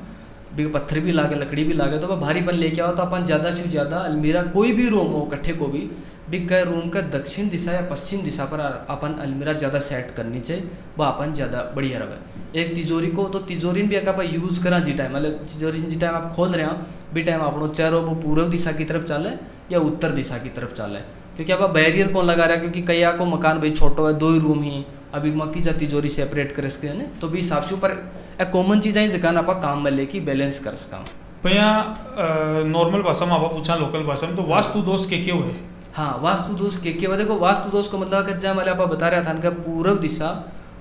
भी पत्थर भी लागे, लकड़ी भी लागे, तो वह भारी बन लेके आओ तो अपन ज़्यादा से ज़्यादा अलमीरा कोई भी रूम हो इकट्ठे को भी भी कई रूम का दक्षिण दिशा या पश्चिम दिशा पर अपन अलमीरा ज़्यादा सेट करनी चाहिए, वह अपन ज़्यादा बढ़िया रहे। एक तिजोरी को तो तिजोरी भी अगर आप यूज़ करा जी टाइम, मतलब तिजोरी जी टाइम आप खोल रहे हो भी टाइम अपनों चारों वो पूर्व दिशा की तरफ चले या उत्तर दिशा की तरफ चले, क्योंकि आप बैरियर कौन लगा रहा है, क्योंकि कई को मकान भाई छोटो है, 2 ही रूम ही अभी मक्की जा तिजोरी सेपरेट कर सके है, तो भी हिसाब से ऊपर एक कॉमन चीज़ है जगह आप काम में लेके बैलेंस कर सका। भैया नॉर्मल भाषा में आप पूछा, लोकल भाषा में तो वास्तु दोष के क्यों है? हाँ, वास्तु दोष के क्या देखो, वास्तु दोष को मतलब कि जहाँ मतलब आप बता रहा था कि पूर्व दिशा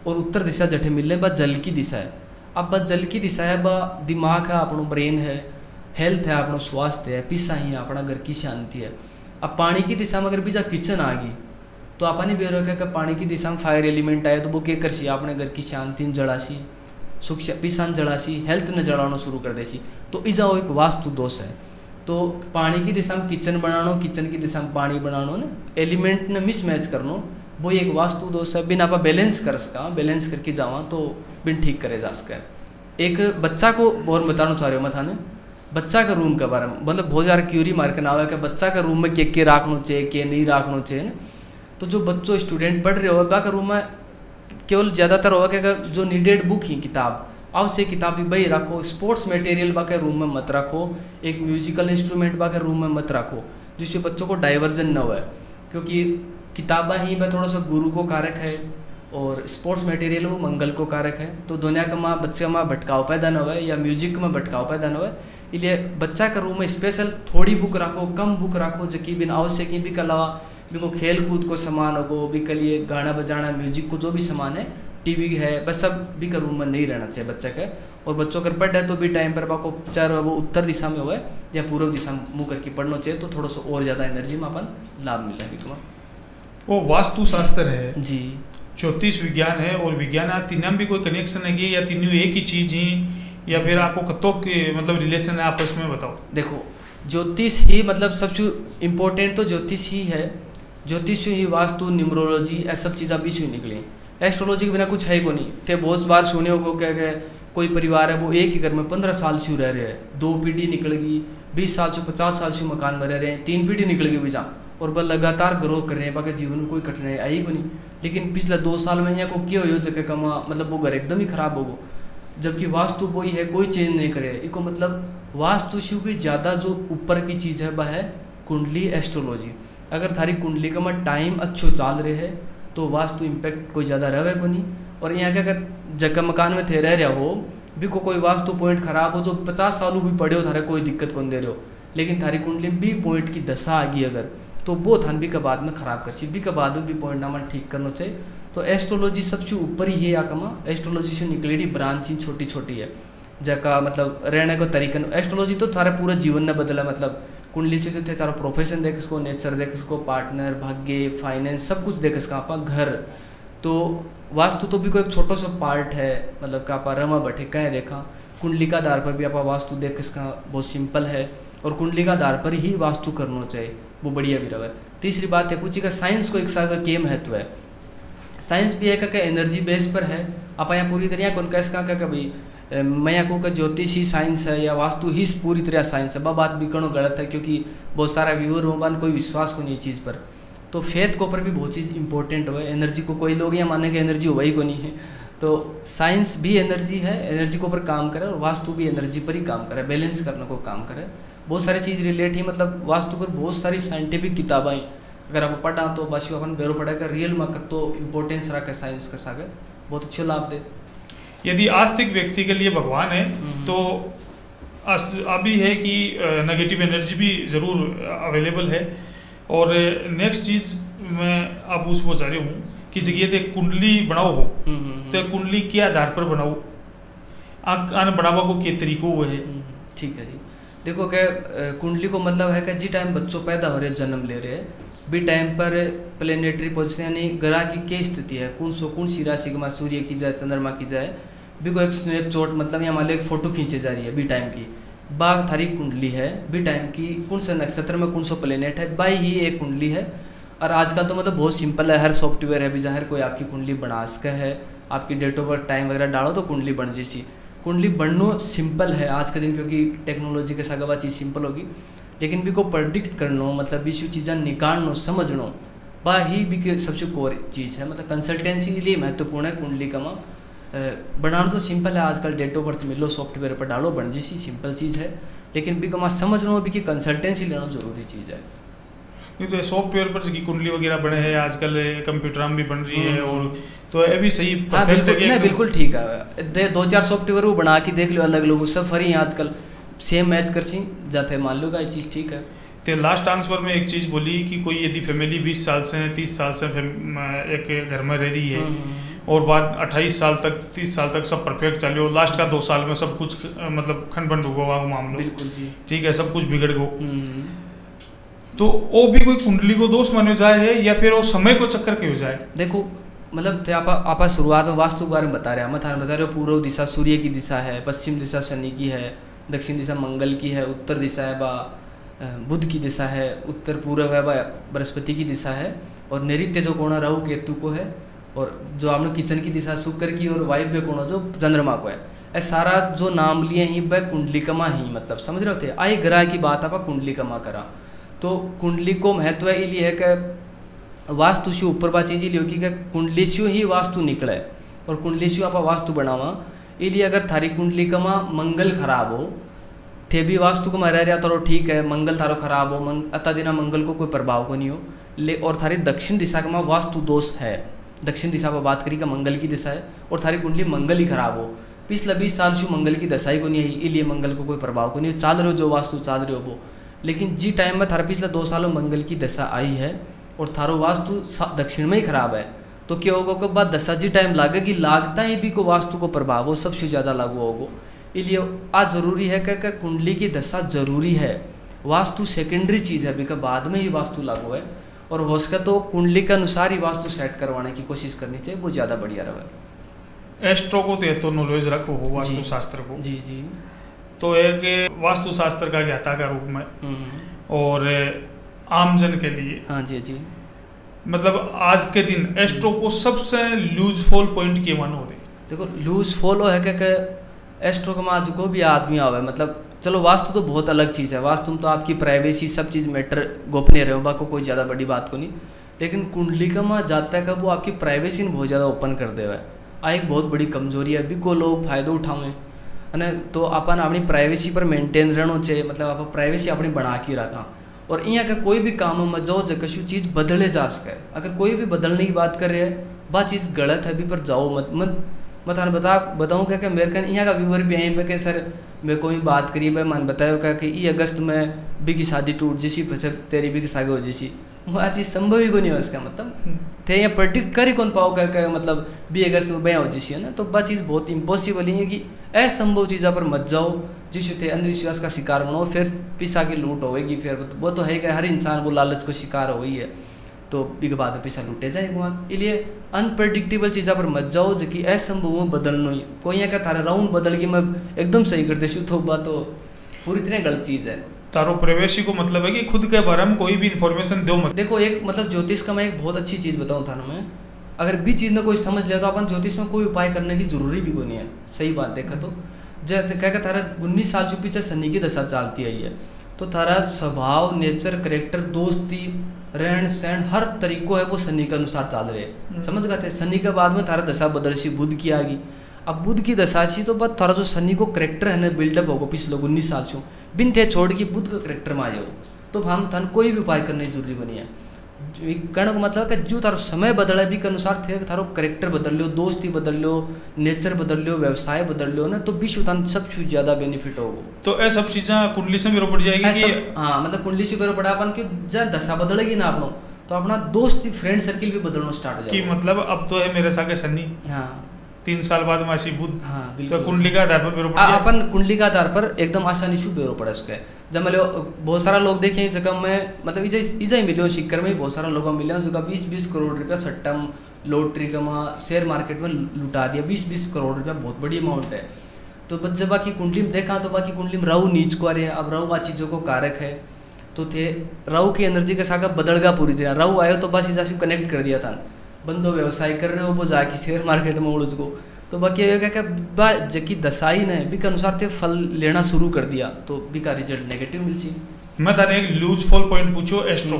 और उत्तर दिशा जठे मिलने बस जल की दिशा है। अब बस जल की दिशा है, बस दिमाग है, अपना ब्रेन है, हेल्थ है, अपना स्वास्थ्य है, पिसा ही है, अपना घर की शांति है। अब पानी की दिशा में अगर बीजा किचन आ गई तो आपने भी रखा कि पानी की दिशा में फायर एलिमेंट आए तो वो क्या कर सी अपने घर की शांति में जड़ासी, सुख पिसान जड़ासी, हेल्थ ने जड़ाना शुरू कर देसी, तो इजा वो एक वास्तु दोष है। तो पानी की दिशा में किचन बनानो, किचन की दिशा में पानी बनानो ने एलिमेंट ने मिसमैच करनो, वो एक वास्तु दोष है। बिन आप बैलेंस कर सका, बैलेंस करके जावा तो बिन ठीक करे जा सका। एक बच्चा को और बताना चाह रहे हो मैं थाने, बच्चा का रूम के बारे में मतलब बहुत ज़्यादा क्यूरी मार के ना है कि बच्चा का रूम में के रखना चाहिए, के नहीं रखना चाहिए। तो जो बच्चों स्टूडेंट पढ़ रहे हो बा का रूम में केवल ज़्यादातर होगा कि जो नीडेड बुक ही किताब आवश्यक किताब भी बही रखो, स्पोर्ट्स मटेरियल बाके रूम में मत रखो, एक म्यूजिकल इंस्ट्रूमेंट बाके रूम में मत रखो, जिससे बच्चों को डाइवर्जन न हो, क्योंकि किताबें ही में थोड़ा सा गुरु को कारक है और स्पोर्ट्स मटेरियल वो मंगल को कारक है। तो दुनिया का माँ बच्चे में भटकाव पैदा न हो या म्यूजिक में भटकाव पैदा न हो, इसलिए बच्चा का रूम में स्पेशल थोड़ी बुक रखो, कम बुक रखो, जो कि बिना आवश्यक भी के अलावा भी को खेल कूद को सामान हो, भी के लिए गाना बजाना म्यूजिक को जो भी सामान है, टीवी है, बस सब भी का रूम में नहीं रहना चाहिए बच्चे के। और बच्चों अगर पढ़ है तो भी टाइम पर को चाहे वो उत्तर दिशा में हो या पूर्व दिशा में मुँह करके पढ़ना चाहिए, तो थोड़ा सा और ज़्यादा एनर्जी में अपन लाभ मिल रहा है। वो वास्तु शास्त्र है जी, ज्योतिष विज्ञान है और विज्ञान है, तीनों में भी कोई कनेक्शन है कि या तीनों एक ही चीज़ ही या फिर आपको कतों के मतलब रिलेशन है आपस में, बताओ। देखो ज्योतिष ही मतलब सबसे इम्पोर्टेंट तो ज्योतिष ही है, ज्योतिष ही वास्तु न्यूमरोलॉजी ये सब चीज़ अभी से निकली। एस्ट्रोलॉजी के बिना कुछ है को नहीं थे। बहुत बार सुने हो क्या कोई परिवार है वो एक ही घर में 15 साल से रह रहे हैं, 2 पीढ़ी निकल गई, 20 साल से 50 साल से मकान में रह रहे हैं, 3 पीढ़ी निकल गई बिजा और बस लगातार ग्रो कर रहे हैं, बाकी जीवन में कोई कठिनाई आई को नहीं। लेकिन पिछले 2 साल में यहाँ को क्या हो जगह कमा मतलब वो घर एकदम ही खराब हो, जबकि वास्तु वही है, कोई चेंज नहीं करे। इसको मतलब वास्तु शिव की ज़्यादा जो ऊपर की चीज़ है वह है कुंडली एस्ट्रोलॉजी। अगर थारी कुंडली का में टाइम अच्छो चाल रहे है तो वास्तु इम्पैक्ट कोई ज़्यादा रहे को नहीं। और यहाँ के अगर जगह मकान में थे रह रहे हो भी को कोई वास्तु पॉइंट खराब हो, जो 50 सालों भी पड़े हो थारे कोई दिक्कत कौन दे रहे हो, लेकिन थारी कुंडली में भी पॉइंट की दशा आ गई अगर तो वो थान भी का बाद में खराब कर सी, भी का बाद में भी पॉइंट नाम ठीक करना चाहिए। तो एस्ट्रोलॉजी सबसे ऊपर ही है या कमा, एस्ट्रोलॉजी से निकलेगी ब्रांच ही छोटी छोटी है जगह मतलब रहने को तरीका। एस्ट्रोलॉजी तो थारे पूरा जीवन ने बदला, मतलब कुंडली से थे तारा प्रोफेशन देख सको, नेचर देख सको, पार्टनर, भाग्य, फाइनेंस सब कुछ देख सका आप घर। तो वास्तु तो भी कोई एक छोटा सा पार्ट है, मतलब का आप रमा बैठे कहें देखा कुंडली का आधार पर भी आप वास्तु देख सका, बहुत सिंपल है और कुंडली का आधार पर ही वास्तु करना चाहिए, वो बढ़िया भी रहा। तीसरी बात है पूछी का साइंस को एक साथ का क्या महत्व है। साइंस भी है का एनर्जी बेस पर है, आप यहाँ पूरी तरह कौन कैसे कहा का भाई मैं यहाँ को ज्योतिष ही साइंस है या वास्तु ही पूरी तरह साइंस है, वह बात भी करो गलत है, क्योंकि बहुत सारा व्यूअर हो कोई विश्वास को नहीं चीज़ पर। तो फेथ के ऊपर भी बहुत चीज़ इंपॉर्टेंट हो, एनर्जी को कोई लोग यहाँ माने कि एनर्जी हो ही को नहीं है। तो साइंस भी एनर्जी है, एनर्जी के ऊपर काम करे और वास्तु भी एनर्जी पर ही काम करे, बैलेंस करने को काम करे। बहुत सारी चीज़ रिलेट ही मतलब वास्तु पर बहुत सारी साइंटिफिक किताबें अगर आप पढ़ा तो बस अपन बेरो पढ़ा कर रियल में तो इम्पोर्टेंस रखे साइंस का सागर बहुत अच्छे लाभ दे। यदि आस्तिक व्यक्ति के लिए भगवान है तो अभी है कि नेगेटिव एनर्जी भी ज़रूर अवेलेबल है। और नेक्स्ट चीज़ मैं आप उसको चाह रही हूँ कि जगह ते कुंडली बनाओ हो तो कुंडली के आधार पर बनाओ, आन बनावा को के तरीको हुए है। ठीक है जी, देखो क्या कुंडली को मतलब है कि जी टाइम बच्चों पैदा हो रहे जन्म ले रहे भी टाइम पर प्लेनेटरी पोजिशन यानी ग्रह की क्या स्थिति है, कौन सी राशि में सूर्य की जाए चंद्रमा की जाए भी को एक स्नैपशॉट मतलब यहाँ मान लो एक फोटो खींची जा रही है बी टाइम की, बाघ थारी कुंडली है बी टाइम की, कौन से नक्षत्र में कौन सा प्लेनेट है बाई ही एक कुंडली है। और आजकल तो मतलब बहुत सिंपल है, हर सॉफ्टवेयर है भी जहाँ कोई आपकी कुंडली बना सके है, आपकी डेट ऑफ बर्थ टाइम वगैरह डालो तो कुंडली बन जैसी। कुंडली बनना सिंपल है आज के दिन, क्योंकि टेक्नोलॉजी के साथ चीज़ सिंपल होगी। लेकिन भी को प्रेडिक्ट करना मतलब भी चीज़ें निकालना समझना बा ही भी सबसे कोर चीज़ है। मतलब कंसल्टेंसी के लिए महत्वपूर्ण है कुंडलिका में। बनाना तो सिंपल है, आजकल डेट ऑफ बर्थ मिलो सॉफ्टवेयर पर डालो बन जैसी सिंपल चीज़ है, लेकिन भी कमा समझना भी कि कंसल्टेंसी लेना जरूरी चीज़ है। नहीं तो सॉफ्टवेयर पर की कुंडली वगैरह बने हैं आजकल, कंप्यूटर में भी बन रही है, और तो ये भी सही परफेक्ट है। नहीं बिल्कुल ठीक है, 2-4 सॉफ्टवेयर वो बना के देख लो अलग लोगों सब फरी हैं आजकल सेम मैच कर सी जाते मान लो ये चीज़ ठीक है। तो लास्ट आंसर में एक चीज़ बोली कि कोई यदि फैमिली 20 साल से 30 साल से एक घर में रह रही है और बाद 28 साल तक 30 साल तक सब परफेक्ट चले हो, लास्ट का 2 साल में सब कुछ मतलब खंड हो गया मामला, बिल्कुल जी ठीक है, सब कुछ बिगड़ गो, तो वो भी कोई कुंडली को दोष मानो जाए है या फिर वो समय को चक्कर के हो जाए? देखो मतलब आप शुरुआत में वास्तु के बारे में बता रहे हैं, मैं थाने बता रहे हो पूर्व दिशा सूर्य की दिशा है, पश्चिम दिशा शनि की है, दक्षिण दिशा मंगल की है, उत्तर दिशा है बा बुध की दिशा है, उत्तर पूर्व है बा बृहस्पति की दिशा है, और नैऋत्य जो कोण राहु केतु को है, और जो आपने किचन की दिशा शुक्र की, और वायव्य कोण जो चंद्रमा को है। ऐ सारा जो नाम लिए ही वह कुंडलिकमा ही मतलब समझ रहे थे आई ग्रह की बात आप कुंडलिकमा करा। तो कुंडली को महत्व इसलिए है कि वास्तु से ऊपर बात चीज़ ये होगी कि कुंडली से ही वास्तु निकले, और कुंडली से आप वास्तु बनावा इसलिए अगर थारी कुंडलिकमा मंगल खराब हो थे भी वास्तु को रह रहा तो ठीक है, मंगल थारो खराब हो अता दिना मंगल को कोई प्रभाव को नहीं हो ले, और थारी दक्षिण दिशा का वास्तु दोष है, दक्षिण दिशा पर बात करी का मंगल की दिशा है, और थारी कुंडली मंगल ही खराब हो पिछला 20 साल से मंगल की दशा ही को नहीं आई, इसलिए मंगल को कोई प्रभाव को नहीं हो, चाल रहे हो जो वास्तु चाल रहे हो वो, लेकिन जी टाइम में थारा पिछले 2 सालों मंगल की दशा आई है और थारो वास्तु दक्षिण में ही खराब है, तो क्या होगा के बाद दशा जी टाइम लागेगी, लागता ही भी को वास्तु को प्रभाव हो सबसे ज़्यादा लागू होगा। इसलिए आज जरूरी है कि कुंडली की दशा जरूरी है, वास्तु सेकेंडरी चीज़ है बिका बाद में ही वास्तु लागू है, और हो सके तो कुंडली के अनुसार ही वास्तु सेट करवाने की कोशिश करनी चाहिए, वो ज़्यादा बढ़िया रहे। एस्ट्रो को तो नॉलेज रखो हो वास्तु शास्त्र को जी जी, तो एक वास्तु शास्त्र का ज्ञाता का रूप में और आमजन के लिए हाँ जी जी मतलब आज के दिन एस्ट्रो को सबसे लूज फॉल पॉइंट के मानो होते? देखो लूज फॉल है कि एस्ट्रो का आज को भी आदमी आवे, मतलब चलो वास्तु तो बहुत अलग चीज़ है, वास्तु में तो आपकी प्राइवेसी सब चीज़ मैटर गोपनीय रहे बाको कोई ज़्यादा बड़ी बात को नहीं, लेकिन कुंडलिका में जाता है कब वो आपकी प्राइवेसी बहुत ज़्यादा ओपन कर दे हुआ है, आ एक बहुत बड़ी कमजोरी है, अभी को लोग फायदो उठावें है, तो अपन अपनी प्राइवेसी पर मेंटेन रहना चाहिए, मतलब आप प्राइवेसी अपनी बना के रखा, और यहाँ का कोई भी काम में जाओ जो कशु चीज़ बदले जा सके, अगर कोई भी बदलने की बात कर रहे हैं बात चीज़ गलत है भी पर जाओ मत मैं थाने बताऊँ क्या मेरे का यहाँ का व्यूवर भी यहीं पे कि सर मैं कोई बात करी भाई मन बतायो क्या कि ये अगस्त में भी की शादी टूट जैसी तेरी भी की शादी हो जैसी, वो आज चीज़ संभव ही को नहीं हो इसका मतलब थे यहाँ प्रेडिक्ट कर ही कौन पाओ क्या मतलब 20 अगस्त में बया हो जैसी है ना, तो बात चीज़ बहुत इम्पॉसिबल ही है कि असंभव चीज़ों पर मत जाओ जिससे थे अंधविश्वास का शिकार बनो, फिर पिसा की लूट होएगी, फिर वो तो है कि हर इंसान वो लालच को शिकार हो ही है, तो बिग बाद में पैसा लूटे जाएगा। इसलिए अनप्रडिक्टेबल चीज़ों पर मत जाओ जो कि असंभव में बदलना ही, कोई यहाँ का थारा राउंड बदल के मैं एकदम सही कर देशू तो बात तो पूरी तरह गलत चीज़ है। तारो प्रवेशी को मतलब है कि खुद के बारे में कोई भी इंफॉर्मेशन दो मत। देखो एक मतलब ज्योतिष का मैं एक बहुत अच्छी चीज़ बताऊँ था ना, मैं अगर भी चीज़ में कोई समझ लिया तो अपन ज्योतिष में कोई उपाय करने की जरूरी भी कोई नहीं है, सही बात देखा तो क्या थारा 19 साल जो पीछे शनि की दशा चलती आई है, तो थारा स्वभाव नेचर करेक्टर दोस्ती रहन सहन हर तरीकों है वो शनि के अनुसार चल रहे हैं, समझ गए थे। शनि के बाद में थारा दशा बदल सी बुध की आ गई, अब बुध की दशा छी तो बस थारा जो शनि को करेक्टर है ना बिल्डअप होगा पिछले 19 साल से बिन थे छोड़ के बुध का करेक्टर में आ जाओ, तो हम थान कोई भी उपाय करने की जरूरी बनी है। कहने को मतलब कि जो थारो समय बदला भी के अनुसार थे थारो करेक्टर बदल लो, दोस्ती बदल लो, नेचर बदल लो, व्यवसाय बदल लो ना, तो विश्व थान सबसे ज़्यादा बेनिफिट होगा। तो ये सब चीज़ें कुंडली से मेरे पड़ जाएगी कि हाँ मतलब कुंडली से मेरे पड़ा अपन की जब दशा बदलेगी ना अपनों तो अपना दोस्ती फ्रेंड सर्किल भी बदलना स्टार्ट हो जाएगा। कि मतलब अब तो है मेरे साथ शनि, हाँ 3 साल बाद मासी बुध, हाँ तो कुंडली का आधार पर बेरो अपन कुंडली का आधार पर एकदम आसानी से बेरो पड़े उसके। जब मैं बहुत सारा लोग देखे जगह में मतलब इजा ही मिले शिक्कर में बहुत सारा लोग मिले जगह 20-20 करोड़ रुपया सट्टा लॉटरी का शेयर मार्केट में लुटा दिया, 20-20 करोड़ रुपया बहुत बड़ी अमाउंट है। तो बस जब बाकी कुंडली में देखा तो बाकी कुंडली में राहु नीच को आ रहे हैं, अब राहु आ चीज़ों को कारक है, तो थे राहु की एनर्जी के साथ बदलगा पूरी तरह, राहु आयो तो बस इजा से कनेक्ट कर दिया था, बंदो व्यवसाय कर रहे हो वो जाके शेयर मार्केट में उड़ उसको, तो बाकी क्या जबकि दशाई ने भी के अनुसार थे फल लेना शुरू कर दिया तो भी का रिजल्ट नेगेटिव मिल सी। मैं थाने एक लूज फॉल पॉइंट पूछो एस्ट्रो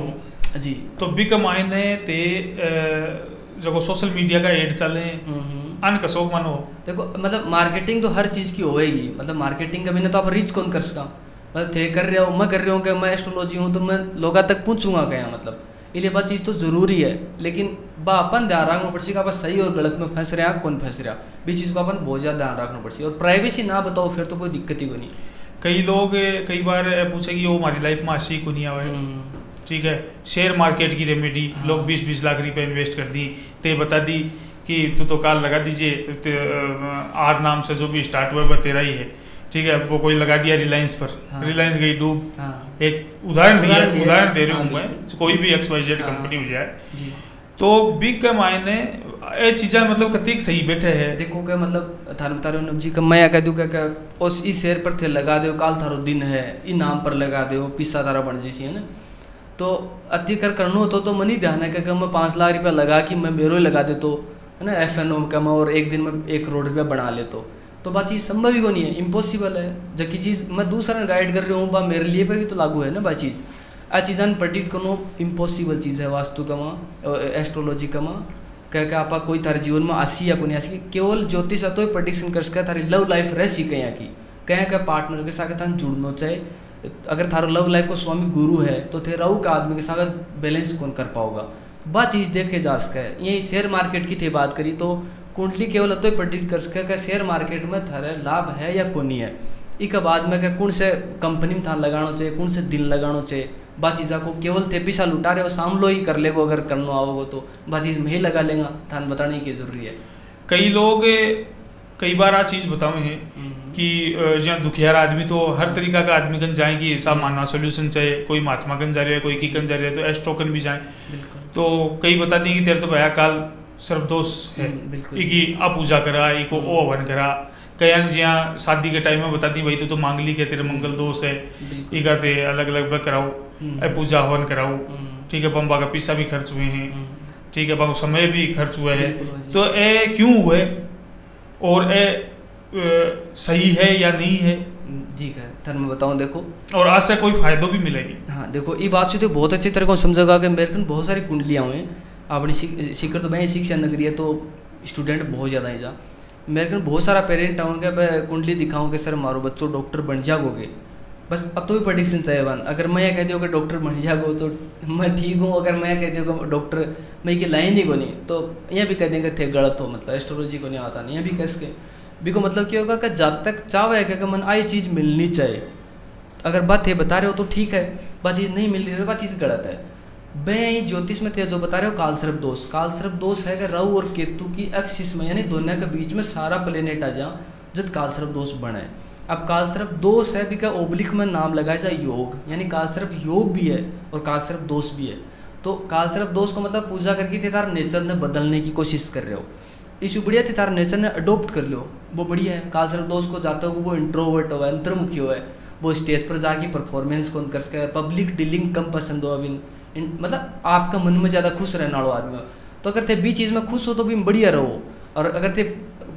जी। तो बिक मायने ते जो सोशल मीडिया का एड चले अन कसोक मानो देखो मतलब मार्केटिंग तो हर चीज़ की होएगी, मतलब मार्केटिंग का बिना तो आप रीच कौन कर सका, मतलब थे कर रहे हो मैं कर रहा हूँ कि मैं एस्ट्रोलॉजी हूँ तो मैं लोगों तक पहुँचूंगा क्या, मतलब इसलिए बात चीज़ तो ज़रूरी है, लेकिन बा अपन ध्यान रखना पड़ेगा आप सही और गलत में फंस रहे हैं कौन फंस रहा भी चीज़ को अपन बहुत ज़्यादा ध्यान रखना पड़ेगा, और प्राइवेसी ना बताओ फिर तो कोई दिक्कत ही को नहीं। कई लोग कई बार पूछे कि वो हमारी लाइफ में आशी को नहीं आवे, ठीक है, शेयर मार्केट की रेमेडी लोग 20-20 लाख रुपए इन्वेस्ट कर दी, ते बता दी कि तू तो काल लगा दीजिए आर नाम से जो भी स्टार्ट हुआ वह तेरा ही है, ठीक है, वो कोई लगा दिया रिलायंस पर, रिलायंस गई डूब। एक उदाहरण दे रही हूँ मैं, कोई भी XYZ कंपनी हो जाए तो बिग के मायने ये चीज़ें मतलब कतिक सही बैठे है। देखो क्या मतलब थाने बता रहे हो जी का मैं कह दूँ क्या उस इस शेयर पर थे लगा दो काल थारो दिन है इ नाम पर लगा दो पिस्सा तारा बन जैसी है ना, तो अति कर करना हो तो मनी ध्यान है कि मैं 5 लाख रुपया लगा कि मैं मेरो लगा दे तो है ना FNO का मैं और एक दिन में 1 करोड़ रुपया बना ले तो बात चीज़ संभव ही को नहीं है, इम्पॉसिबल है। जबकि चीज़ मैं दूसरा गाइड कर रही हूँ बा मेरे लिए पर भी तो लागू है ना बात चीज़, आ चीज़ान प्रेडिक्ट करना इम्पॉसिबल चीज़ है वास्तु का माँ एस्ट्रोलॉजी का माँ क्या आप कोई तारे जीवन में आसी या को नहीं आसी, केवल ज्योतिष तो प्रेडिक्शन कर सके तारी लव लाइफ रह सी कहीं क्या पार्टनर के साथ थान जुड़ना चाहिए, अगर थारो लव लाइफ को स्वामी गुरु है तो थे रहू का आदमी के साथ बैलेंस कौन कर पाओगा, वह चीज़ देखे जा सके। यही शेयर मार्केट की थे बात करी तो कुंडली केवल तो प्रेडिक्ट कर सके कि शेयर मार्केट में थारे लाभ है या कोनी है, एक बाद में क्या कौन से कंपनी में थान लगाना चाहिए कौन से दिन लगाना चाहिए, बा चीज़ा को केवल थे पैसा लुटा रहे हो सामलो ही कर लेगो, अगर करना आओगे तो बा चीज़ में ही लगा लेगा, थान बताने की जरूरी है। कई लोग कई बार आ चीज़ बताओ हैं कि जहाँ दुखियार आदमी तो हर तरीका का आदमी कन जाएगी ऐसा मानना सोल्यूशन चाहिए, कोई महात्मा कन जा रहा है कोई किकन जा रहा है तो एस्ट्रोकन भी जाए, तो कई बता दें कि तेरे तो भया काल सर्वदोष है कि आ पूजा करा इको ओ हवन करा, कई जहाँ शादी के टाइम में बता दी भाई तो मांगलिक है तेरे मंगल दोष है इका ते अलग अलग कराओ पूजा हवन कराओ, ठीक है, बम्बा का पैसा भी खर्च हुए हैं, ठीक है, बाबू समय भी खर्च हुआ है, तो ये क्यों हुए और ये सही है या नहीं है जी का थर मैं बताऊँ देखो, और आज से कोई फायदा भी मिलेगी। हाँ देखो ये बात से तो बहुत अच्छी तरह को समझेगा कि मेरे को बहुत सारी कुंडलियाँ हुई अपनी सीकर तो मैं शिक्षा नगरी है तो स्टूडेंट बहुत ज़्यादा है जा, मेरे को बहुत सारा पेरेंट आऊँगे मैं कुंडली दिखाऊँ कि सर मारो बच्चों डॉक्टर बन जाओगे, बस तो ही प्रेडिक्शन चाहिए वन, अगर मैं यह कहती हूँ कि डॉक्टर बन जाओगे तो मैं ठीक हूँ, अगर मैं कहती हूँ कि डॉक्टर मैं ये लाइन ही को नहीं तो यह भी कह देंगे थे गलत हो, मतलब एस्ट्रोलॉजी को नहीं आता नहीं, यह भी कह सके भी को मतलब क्या होगा कि जब तक चाव है कि मन आई चीज़ मिलनी चाहिए, अगर बात है बता रहे हो तो ठीक है, बात चीज़ नहीं मिल रही तो बात चीज़ गलत है। मैं यही ज्योतिष में थे जो बता रहे हो काल सर्प दोष है कि राहु और केतु की एक्सिस में यानी दोनों के बीच में सारा प्लेनेट आ जा जब काल सर्प दोष बने। अब काल सर्प दोष है भी का ओब्लिक में नाम लगाया जाए योग, यानी काल सर्प योग भी है और काल सर्प दोष भी है, तो काल सर्प दोष को मतलब पूजा करके थे तार नेचर ने बदलने की कोशिश कर रहे हो, इशू बढ़िया थे तार नेचर ने अडोप्ट कर लो वो बढ़िया है। काल सर्प दोष को जाते हो वो इंट्रोवर्ट हो अंतर्मुखी हो है, वो स्टेज पर जाके परफॉर्मेंस कौन कर सके, पब्लिक डीलिंग कम पसंद हो, अभी मतलब आपका मन में ज़्यादा खुश रहने वाला आदमी हो, तो अगर थे भी चीज़ में खुश हो तो भी बढ़िया रहो, और अगर थे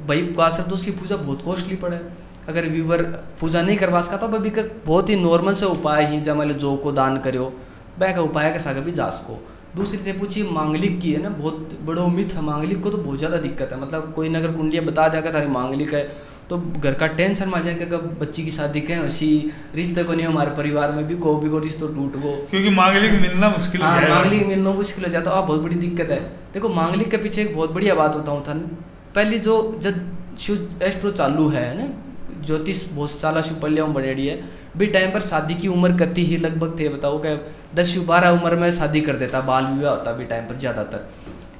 भाई काल सर्प दोष की पूजा बहुत कॉस्टली पड़े, अगर व्यूवर पूजा नहीं करवा सका तो अभी बहुत ही नॉर्मल से उपाय ही जब मान लो जो को दान करो वह का उपाय के साथ भी जा सको। दूसरी थे पूछी मांगलिक की है ना, बहुत बड़ा मिथ है मांगलिक को तो बहुत ज़्यादा दिक्कत है, मतलब कोई ना अगर कुंडलियाँ बता देगा तारी मांगलिक है तो घर का टेंशन में आ जाएगा कि बच्ची की शादी के हंसी रिश्ते को नहीं, हमारे परिवार में भी को रिश्तों टूट गो, क्योंकि मांगलिक मिलना मुश्किल है। हाँ मांगलिक मिलना मुश्किल हो जाता है, बहुत बड़ी दिक्कत है। देखो मांगलिक के पीछे एक बहुत बढ़िया बात बताऊँ था, पहली जो जब शिव एस्ट्रो चालू है ना ज्योतिष बहुत साल शिव पल्लियाँ बनेड़ी है भी टाइम पर शादी की उम्र कती ही लगभग थे बताओ क्या 10-12 उम्र में शादी कर देता, बाल विवाह होता भी टाइम पर ज़्यादातर।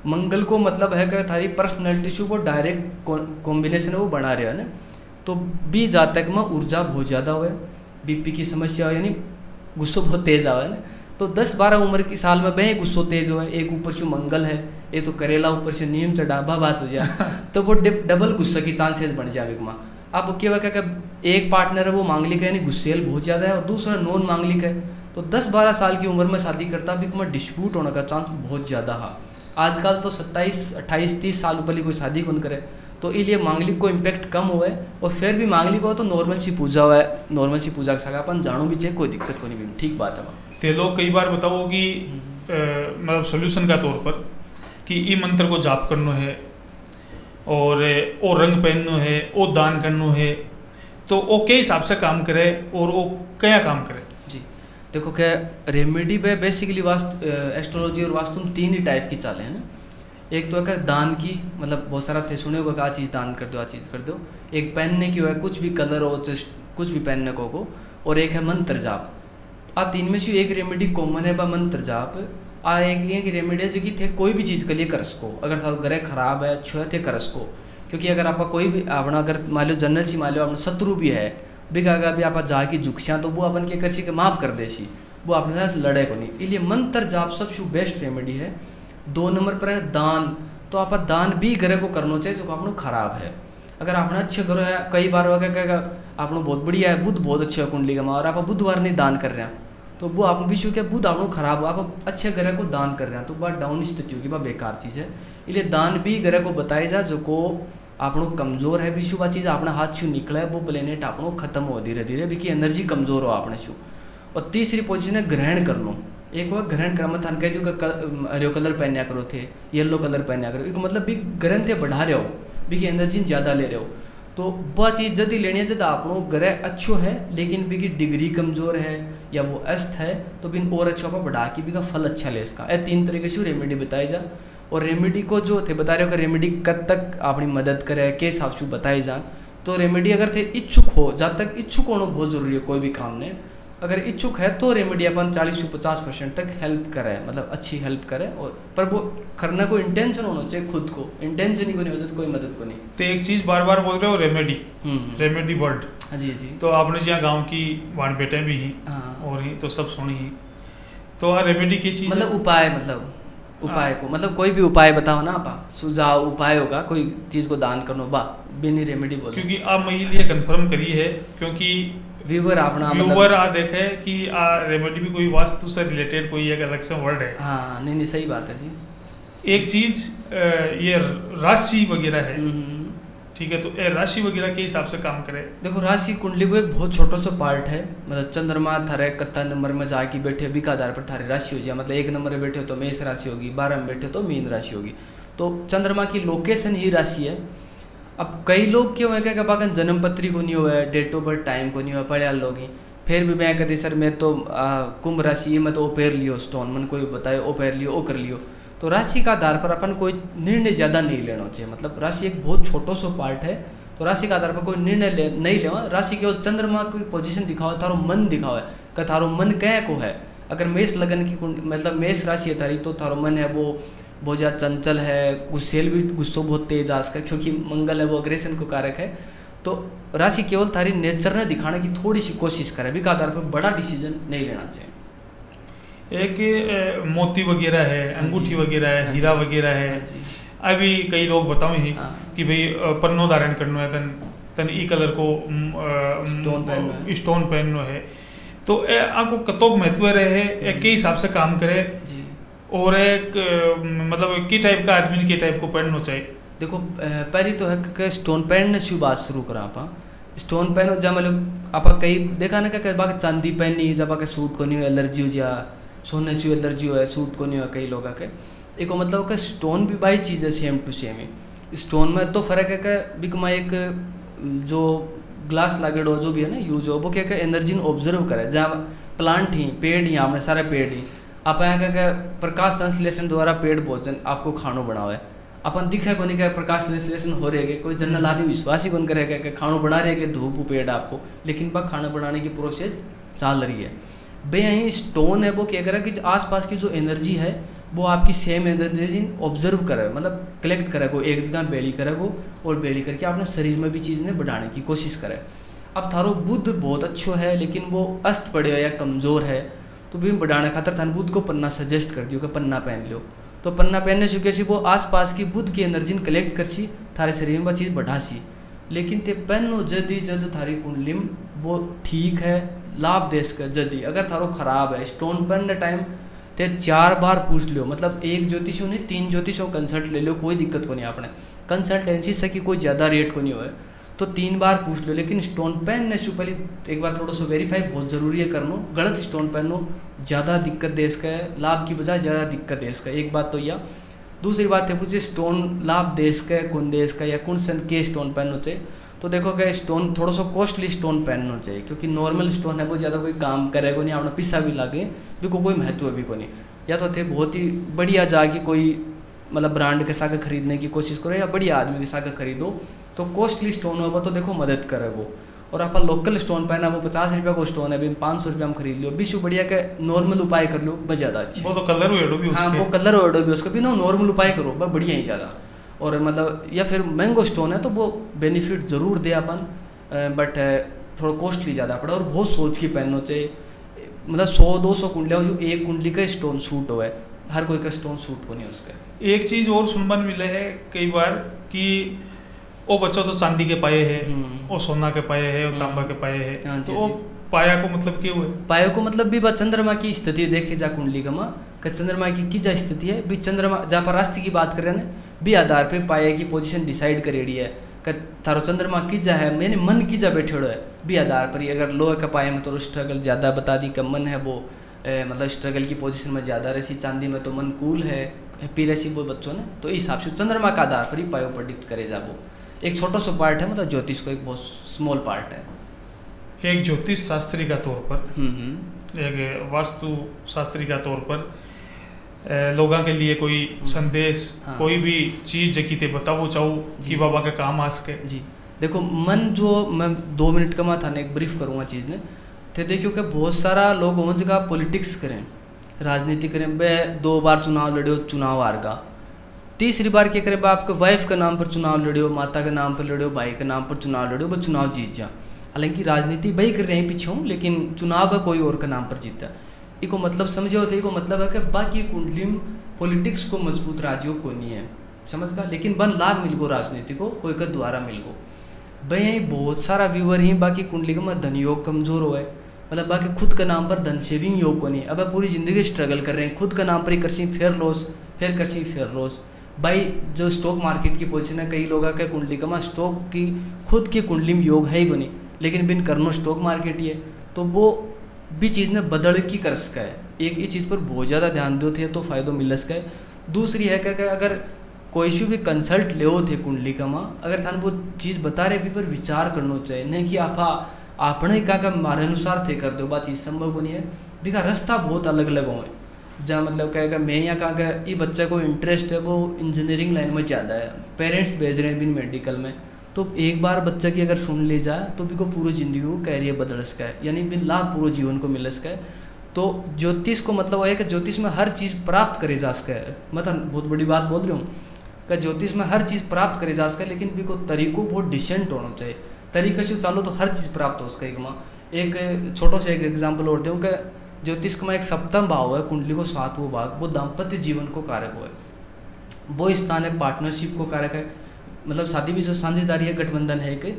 मंगल को मतलब है कि थारी पर्सनैलिटी शो वो डायरेक्ट कॉम्बिनेशन है वो बना रहे है ना, तो भी जातक में ऊर्जा बहुत ज़्यादा हुए, बीपी की समस्या हो यानी गुस्सो बहुत तेज़ आवे ना, तो 10-12 उम्र की साल में वह गुस्सो तेज़ हुआ, एक ऊपर से मंगल है ये तो करेला ऊपर से नीम चढ़ावा बात हो जाए तो वो डबल गुस्से की चांसेस बन जाए माँ। अब क्या क्या एक पार्टनर है वो मांगलिक है यानी गुस्सेल बहुत ज़्यादा है और दूसरा नॉन मांगलिक है, तो 10-12 साल की उम्र में शादी करता भी में डिस्प्यूट होने का चांस बहुत ज़्यादा है। आजकल तो 27-28-30 साल ऊपर कोई शादी कौन करे, तो इसलिए मांगलिक को इम्पैक्ट कम हुआ है। और फिर भी मांगलिक हो तो नॉर्मल सी पूजा हुआ है, नॉर्मल सी पूजा का अपन जानू भी चाहिए, कोई दिक्कत को नहीं। ठीक बात है। ते लोग कई बार बताओ कि मतलब सोल्यूशन का तौर पर कि ये मंत्र को जाप करना है और ओ रंग पहनना है, ओ दान करना है, तो वो के हिसाब से काम करे और वो क्या काम करे? जी देखो क्या रेमेडी पे बेसिकली वास्तु एस्ट्रोलॉजी और वास्तु में 3 ही टाइप की चालें हैं ना। एक तो है दान की, मतलब बहुत सारा थे सुने होगा कि आ चीज़ दान कर दो, आ चीज़ कर दो। एक पहनने की हो, कुछ भी कलर हो, कुछ भी पहनने को। और एक है मंत्र जाप। आ 3 में से एक रेमेडी कॉमन है, मंत्र जाप। आ एक ये कि रेमेडी है कि थे कोई भी चीज़ के लिए कर सको। अगर थारो ग्रह खराब है, अच्छो है, थे कर सको। क्योंकि अगर आप कोई भी अपना अगर मान लो जनरल सी मान लो अपना शत्रु भी है बिका भी आप जाके झुकसियाँ, तो वो अपन के कर सी के माफ़ कर दे सी, वो अपने साथ लड़े को नहीं। इसलिए मंत्र जाप सबसे बेस्ट रेमेडी है। 2 नंबर पर है दान। तो आप दान भी ग्रह को करना चाहिए जो आपको खराब है। अगर आपने अच्छे ग्रह है, कई बार वह कहेगा आपको बहुत बढ़िया है, बुध बहुत अच्छे है कुंडली का, और आप बुधवार नहीं दान कर रहे हैं, तो वो आप विश्व क्या बुध आपको खराब हो, आप अच्छे ग्रह को दान कर रहे हैं, तो वह डाउन स्थिति होगी, वह बेकार चीज़ है। इसलिए दान भी ग्रह को बताई जा जो को आपको कमज़ोर है विशु, वह चीज़ अपना हाथ छू निकला है, वो प्लेनेट आपको खत्म हो धीरे धीरे भी एनर्जी कमज़ोर हो आपने छू। और तीसरी पोजीशन है ग्रहण कर लो। एक वो ग्रहण कर मत कह जो हरियो कलर पहनया करो थे, येलो कलर पहनया करो, एक मतलब भी ग्रहण थे बढ़ा रहे हो भी एनर्जी ज़्यादा ले रहे हो, तो वह चीज़ यदि लेनी है जब आपको ग्रह अच्छो है लेकिन भी की डिग्री कमज़ोर है या वो अस्त है, तो बिन और अच्छो पर बढ़ा के भी का फल अच्छा ले इसका। 3 तरीके से रेमेडी बताई जा। और रेमेडी को जो थे बता रहे हो कि रेमेडी कब तक अपनी मदद करे, के हिसाब से बताई जा। तो रेमेडी अगर थे इच्छुक हो, जब तक इच्छुक होना बहुत ज़रूरी है कोई भी काम में, अगर इच्छुक है तो रेमेडी अपन 40 से 50% तक हेल्प करे, मतलब अच्छी हेल्प करे। और पर वो करने को इंटेंशन होना चाहिए, खुद को इंटेंशन ही को नहीं हो कोई मदद को नहीं। तो एक चीज़ बार बार बोल रहे हो रेमेडी, रेमेडी वर्ड। हाँ जी जी। तो आपने जहाँ गाँव की वाण बेटे भी ही और ही तो सब सुनी ही, तो रेमेडी की चीज़ मतलब उपाय, मतलब उपाय को मतलब कोई भी उपाय बताओ ना आप, सुझाव उपाय होगा कोई चीज़ को दान करना बा बिनी रेमेडी बोलो। क्योंकि आप मैं ये कंफर्म करी है क्योंकि व्यूवर अपना व्यूवर आ देखे कि आ रेमेडी भी कोई वास्तु से रिलेटेड कोई एक अलग से वर्ड है। हाँ नहीं सही बात है जी। एक चीज ये राशि वगैरह है, ठीक है, तो ये राशि वगैरह के हिसाब से काम करे। देखो राशि कुंडली को एक बहुत छोटा सा पार्ट है, मतलब चंद्रमा थारे कत्ता नंबर में जाके बैठे अभी का आधार पर थारी राशि हो जाए, मतलब 1 नंबर में बैठे हो तो मेष राशि होगी, 12 में बैठे तो मीन राशि होगी। तो चंद्रमा की लोकेशन ही राशि है। अब कई लोग क्यों है क्या बागन जन्म पत्री को नहीं हुआ है, डेट ऑफ बर्थ टाइम को नहीं हुआ, पढ़े लोग ही फिर भी मैं कहती सर मैं तो कुंभ राशि है, मैं तो ओ पैर लियो स्टोन, मन कोई बताए ओ पैर लियो ओ कर लियो। तो राशि का आधार पर अपन कोई निर्णय ज़्यादा नहीं लेना चाहिए, मतलब राशि एक बहुत छोटो सो पार्ट है, तो राशि का आधार पर कोई निर्णय नहीं लेवा। राशि केवल चंद्रमा की पोजीशन दिखाओ, थारो मन दिखाओ है कि थारो मन क्या को है। अगर मेष लगन की मतलब मेष राशि है थारी, तो थारो मन है वो बहुत ज़्यादा चंचल है, गुस्सेल भी गुस्सो बहुत तेज आज का, क्योंकि मंगल है वो अग्रेशन को कारक है। तो राशि केवल थारी नेचर ने दिखाने की थोड़ी सी कोशिश करे, भी का आधार पर बड़ा डिसीजन नहीं लेना चाहिए। एक मोती वगैरह है, अंगूठी वगैरह है, हीरा वगैरह है, अभी कई लोग बताओ ही कि भाई पन्नो धारण करना है, तन ई कलर को स्टोन पहनना है, तो आपको कतो महत्व रहे है के हिसाब से काम करे और एक मतलब की टाइप का आदमी के टाइप को पहनना चाहिए। देखो पहली तो है कि स्टोन पहनने से बात शुरू करा आप स्टोन पहनो, जब मतलब आप कई देखा ना क्या बाकी चांदी पहनी जब आके सूट को नहीं हो एलर्जी हो जा, सोने से एलर्जी हो सूट को नहीं हो कई लोग के एक मतलब कि स्टोन भी बाई चीज़ है सेम टू सेम ही। स्टोन में तो फर्क है कि बिकमा एक जो ग्लास लागेड हो जो भी है ना यूज हो वो क्या एनर्जी ऑब्जर्व करे, जहाँ प्लांट ही पेड़ ही हमने सारे पेड़ ही आप यहाँ क्या प्रकाश संश्लेषण द्वारा पेड़ भोजन आपको खानो बनाओ है, अपन दिखे को नहीं क्या प्रकाश संश्लेषण हो रहे कोई जनरल आदमी विश्वास ही कौन करेगा कि खानो बना रहे कि धूप पेड़ आपको, लेकिन वह खाना बनाने की प्रोसेस चल रही है। भाई यहीं स्टोन है वो क्या करे कि आसपास की जो एनर्जी है वो आपकी सेम एनर्जी ऑब्जर्व करे, मतलब कलेक्ट करे को एक जगह बेली करे को और बेली करके अपने शरीर में भी चीज़ ने बढ़ाने की कोशिश करे। अब थारो बुद्ध बहुत अच्छो है लेकिन वो अस्त पड़े हो या कमज़ोर है, तो भी बढ़ाने खातर थान बुद्ध को पन्ना सजेस्ट कर दियो कि पन्ना पहन लो। तो पन्ना पहनने से कैसी वो आसपास की बुद्ध की एनर्जी कलेक्ट कर सी थारे शरीर में चीज़ बढ़ा सी, लेकिन ते पहनो जदी जद थारी कुंडली वो ठीक है लाभ देश का जदी अगर थारो खराब है स्टोन पहनने टाइम ते 4 बार पूछ लियो, मतलब एक ज्योतिषों नहीं 3 ज्योतिषों कंसल्ट ले लो, कोई दिक्कत को नहीं आपने कंसल्टेंसी से कि कोई ज़्यादा रेट को नहीं हो, तो 3 बार पूछ लो। लेकिन स्टोन पहनने से पहले एक बार थोड़ा सा वेरीफाई बहुत ज़रूरी है करना। गलत स्टोन पहनो ज़्यादा दिक्कत दे इसका है, लाभ की बजाय ज़्यादा दिक्कत दे इसका। एक बात तो यह। दूसरी बात है पूछे स्टोन लाभ देश का कौन देश का या कौन सन के स्टोन पहनना चाहिए, तो देखो कि स्टोन थोड़ा सा कॉस्टली स्टोन पहनना चाहिए, क्योंकि नॉर्मल स्टोन है वो ज़्यादा कोई काम करेगा नहीं, अपना पिस्सा भी लागे भी कोई महत्व भी को नहीं। या तो थे बहुत ही बढ़िया जाके कोई मतलब ब्रांड के साथ खरीदने की कोशिश करो, या बढ़िया आदमी के साथ खरीदो, तो कॉस्टली स्टोन होगा तो देखो मदद करेगा। और आप लोकल स्टोन पहना वो 50 रुपया को स्टोन है, 500 रुपया में खरीद लो, विश्व बढ़िया के नॉर्मल उपाय कर लो बस ज़्यादा अच्छी। वो तो कलर वेडो भी, हाँ वो कलर वेडो भी उसका भी ना नॉर्मल उपाय करो बस बढ़िया ही ज़्यादा। और मतलब या फिर महंगो स्टोन है तो वो बेनिफिट ज़रूर दे अपन, बट थोड़ा कॉस्टली ज़्यादा पड़ा। और बहुत सोच के पहनना चाहिए, मतलब 100-200 कुंडलियाँ जो एक कुंडली का स्टोन सूट हो है, हर कोई का स्टोन सूट होने उसका। एक चीज़ और सुनने मिले है कई बार कि वो बच्चों तो चांदी के पाए है, वो सोना के पाए है, वो तांबा के पाए है, तो वो पाया को मतलब क्या हुआ? पाया को मतलब भी चंद्रमा की स्थिति देखे जा कुंडली का माँ का चंद्रमा की जा स्थिति है भी, चंद्रमा जहाँ पर राष्ट्र की बात कर रहे हैं भी आधार पे पाया की पोजीशन डिसाइड करेड़ी है कि थारो चंद्रमा की जा है, मैंने मन की जा बैठे है भी आधार पर ही। अगर लोहे का पाया में तो स्ट्रगल ज़्यादा बता दी, का मन है वो मतलब स्ट्रगल की पोजीशन में ज़्यादा रहती, चांदी में तो मन कूल है हैप्पी रहती वो बच्चों ने, तो इस हिसाब से चंद्रमा का आधार पर ही पायो प्रेडिक्ट करे जा। वो एक छोटा सा पार्ट है, मतलब ज्योतिष को एक बहुत स्मॉल पार्ट है। एक ज्योतिष शास्त्री का तौर पर, एक वास्तु शास्त्री का तौर पर लोगों के लिए कोई संदेश, कोई भी चीज जकीते बताओ चाहो कि बाबा के काम आ सके। जी देखो मन जो मैं 2 मिनट का मैं थाने एक ब्रीफ करूँगा चीज़ ने, तो देखियो कि बहुत सारा लोग हो जगह पॉलिटिक्स करें, राजनीति करें, वे 2 बार चुनाव लड़े हो, चुनाव हार का, तीसरी बार क्या करें आपके वाइफ के नाम पर चुनाव लड़े हो, माता के नाम पर लड़े हो, भाई के नाम पर चुनाव लड़े हो, वो चुनाव जीत जा। हालांकि राजनीति वही कर रहे हैं पीछे हूँ, लेकिन चुनाव है कोई और के नाम पर जीता। इको मतलब समझे होते, इको मतलब है कि बाकी कुंडली में पॉलिटिक्स को मजबूत राजयोग को नहीं है समझ का, लेकिन बन लाभ मिल गो राजनीति को कोई का द्वारा मिल गो। भाई यही बहुत सारा व्यूवर ही बाकी कुंडली का में धन योग कमजोर हो है, मतलब बाकी खुद के नाम पर धन सेविंग योग को नहीं। अब पूरी जिंदगी स्ट्रगल कर रहे हैं, खुद के नाम पर ही करसी फिर लॉस, फिर करसी फिर लॉस। भाई जो स्टॉक मार्केट की पोजीशन है, कई लोगों के कुंडली का में स्टॉक की खुद की कुंडली में योग है ही को नहीं, लेकिन बिन करनो स्टॉक मार्केट ही है, तो वो भी चीज़ ने बदल की कर सका है। एक ये चीज़ पर बहुत ज़्यादा ध्यान दो थे तो फ़ायदा मिल सका है। दूसरी है कि अगर कोई सी भी कंसल्ट ले थे कुंडली का माँ, अगर थाने वो चीज़ बता रहे भी पर विचार करना चाहिए, नहीं कि आप आपने का मारे अनुसार थे कर दो, बात चीज़ संभव को नहीं है। बिका रास्ता बहुत अलग अलग हो, जहाँ मतलब कहेगा मैं यहाँ कहाँ का ये बच्चे को इंटरेस्ट है वो इंजीनियरिंग लाइन में ज़्यादा है, पेरेंट्स भेज रहे हैं बिन मेडिकल में, तो एक बार बच्चा की अगर सुन ले जाए तो भी को पूरी ज़िंदगी को कैरियर बदल सका है, यानी बिन लाभ पूरे जीवन को मिल सका है। तो ज्योतिष को मतलब है कि ज्योतिष में हर चीज़ प्राप्त करे जा सका है, मतलब बहुत बड़ी बात बोल रही हूँ कि ज्योतिष में हर चीज़ प्राप्त करे जा सका है, लेकिन भी को तरीकों बहुत डिसेंट होना चाहिए। तरीके से चालो तो हर चीज़ प्राप्त हो सकेगा। एक छोटा सा एक एग्जाम्पल और दूँ कि ज्योतिष का एक सप्तम भाव है कुंडली को 7वां भाग, वो दाम्पत्य जीवन को कारक हो है, वो स्थान है पार्टनरशिप को कारक है, मतलब शादी भी जो साझेदारी है गठबंधन है कि,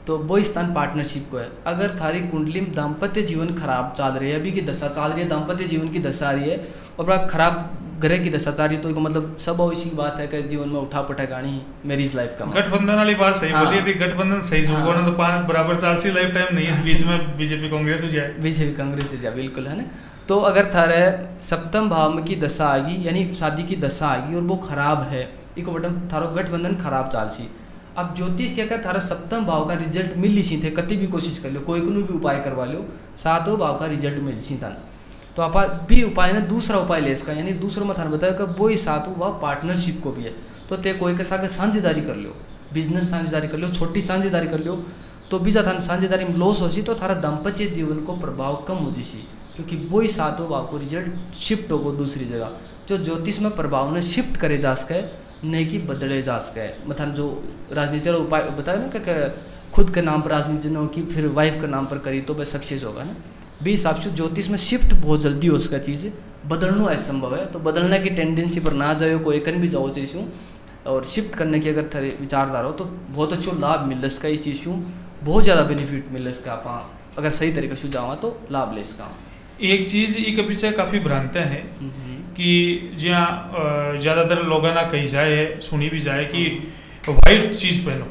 तो वो स्थान पार्टनरशिप को है। अगर थारी कुंडली में दाम्पत्य जीवन खराब चल रही है, अभी की दशा चल रही है, दाम्पत्य जीवन की दशा आ रही है और बड़ा खराब ग्रह की दशा चल रही है, तो मतलब सब इसी बात है कि जीवन में उठा पटकानी मैरिज लाइफ का। गठबंधन वाली बात सही बोली थी, गठबंधन सही जो बोलना तो 5 बराबर चाल सी लाइफ टाइम नहीं, इस बीच में बीजेपी कांग्रेस हो जाए, बीजेपी कांग्रेस हो जाए, बिल्कुल है ना। तो अगर थारे सप्तम भाव में की दशा आ गई, यानी शादी की दशा आ गई और वो खराब है, इको बटन थारो गठबंधन खराब चाल सी। अब ज्योतिष क्या कर थारा सप्तम भाव का रिजल्ट मिल ली सी थे, कति भी कोशिश कर लो, कोई को भी उपाय करवा लो, 7वां भाव का रिजल्ट मिल सी था। तो आप भी उपाय ना दूसरा उपाय ले इसका, यानी दूसरा मैं थाने बताया कि वो ही 7वां भाव पार्टनरशिप को भी है, तो ते कोई के साथ साझेदारी कर लो, बिजनेस साझेदारी कर लो, छोटी साझेदारी कर लो, तो बीजा थाना साझेदारी में लॉस हो सी तो थारा दाम्पत्य जीवन को प्रभाव कम हो जासी, क्योंकि वो ही 7वां भाव को रिजल्ट शिफ्ट होगा दूसरी जगह। जो ज्योतिष में प्रभाव ने शिफ्ट करे जा सके, नहीं कि बदले जा सके। मतलब जो राजनीति वाला उपाय बताया ना कि खुद के नाम पर राजनीति न हो कि फिर वाइफ के नाम पर करी तो वह सक्सेस होगा ना, भी हिसाब से ज्योतिष में शिफ्ट बहुत जल्दी हो उसका चीज़ बदलना असंभव है। तो बदलने की टेंडेंसी पर ना जाओ, कोई कन भी जाओ चीज़ और शिफ्ट करने की अगर थे विचारधारा हो तो बहुत अच्छा लाभ मिल इसका, इस चीज़ बहुत ज़्यादा बेनिफिट मिल इसका, आप अगर सही तरीके से जावा तो लाभ ले इसका। एक चीज़ एक पीछे काफ़ी भ्रांतें हैं कि जहाँ ज़्यादातर लोगों ना कही जाए सुनी भी जाए कि व्हाइट चीज पहनो,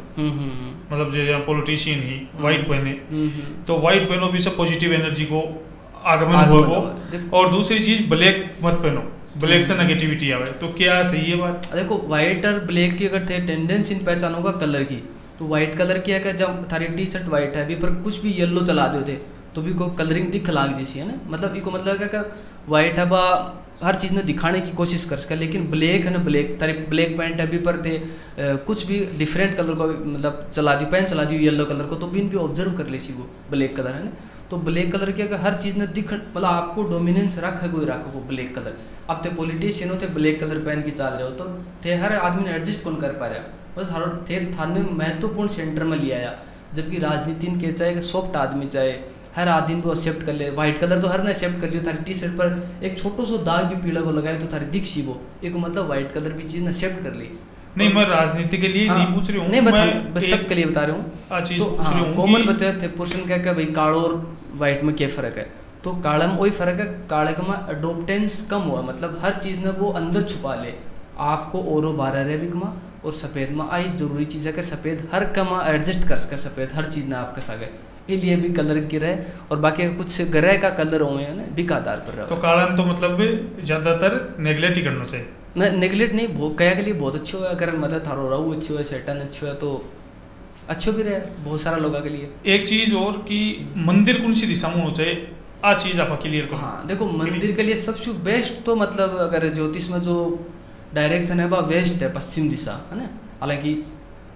मतलब जो पॉलिटिशियन ही व्हाइट पहने, तो व्हाइट पहनो भी सब पॉजिटिव एनर्जी को आगमन हुआ वो। और दूसरी चीज ब्लैक मत पहनो, ब्लैक से नेगेटिविटी आवे। तो क्या सही है बात? देखो व्हाइट और ब्लैक की अगर थे टेंडेंसी इन पहचान होगा कलर की, तो व्हाइट कलर की है कि जब थारी टी शर्ट व्हाइट है अभी पर कुछ भी येलो चला दो थे तो भी को कलरिंग दिख लाग जैसी है ना, मतलब इको मतलब क्या व्हाइट है बा हर चीज़ ने दिखाने की कोशिश कर सका, लेकिन ब्लैक है ना, ब्लैक तारी ब्लैक पैंट अभी पर थे कुछ भी डिफरेंट कलर को मतलब चला दी, पैंट चला दी येलो कलर को, तो भी इन भी ऑब्जर्व कर ले सी वो ब्लैक कलर है ना। तो ब्लैक कलर की अगर हर चीज़ ने दिख मतलब आपको डोमिनेंस रख है कोई रखो वो ब्लैक कलर। अब थे पॉलिटिशियन हो थे ब्लैक कलर पहन के चल रहे हो तो थे हर आदमी ने एडजस्ट कौन कर पा रहा, बस हर थे थाने महत्वपूर्ण सेंटर में लिया आया। जबकि राजनीति के चाहे सॉफ्ट आदमी चाहे हर आदमी को एक्सेप्ट कर ले, व्हाइट कलर तो हर ने एक्सेप्ट कर लियो, थारी टी शर्ट पर एक छोटो सो दाग भी पीला को लगाए तो थारी दिख सी वो एक मतलब व्हाइट कलर भी चीज़ ने एक्सेप्ट कर ली। नहीं मैं राजनीति के लिए नहीं पूछ रही हूँ, नहीं बस सब के लिए बता रहा हूँ। तो कॉमन बताया थे पुरुषन क्या भाई कालो और व्हाइट में क्या फ़र्क है, तो काले में वही फ़र्क है, काले का में अडोप्टेंस कम हुआ, मतलब हर चीज़ ने वो अंदर छुपा ले आपको और बारह रहे भी कमा। और सफ़ेद में आई जरूरी चीज़ है कि सफ़ेद हर कमा एडजस्ट कर सके, सफ़ेद हर चीज़ ने आपके सके इसलिए भी कलर की रहे, और बाकी कुछ ग्रह का कलर हुए हैं ना बिक आधार पर रहे। तो काला तो मतलब ज़्यादातर नेगलेक्ट ही करना चाहिए ना, नेगलेक्ट नहीं कया के लिए बहुत अच्छे हुआ, अगर मतलब थारो रहू अच्छे हुआ सैटन अच्छे हुआ तो अच्छे भी रहे बहुत सारा लोगों के लिए। एक चीज़ और कि मंदिर कौन सी दिशा में होना चाहिए, आ चीज़ आप क्लियर करो। हाँ देखो मंदिर के लिए सबसे बेस्ट तो मतलब अगर ज्योतिष में जो डायरेक्शन है वह वेस्ट है, पश्चिम दिशा है ना। हालांकि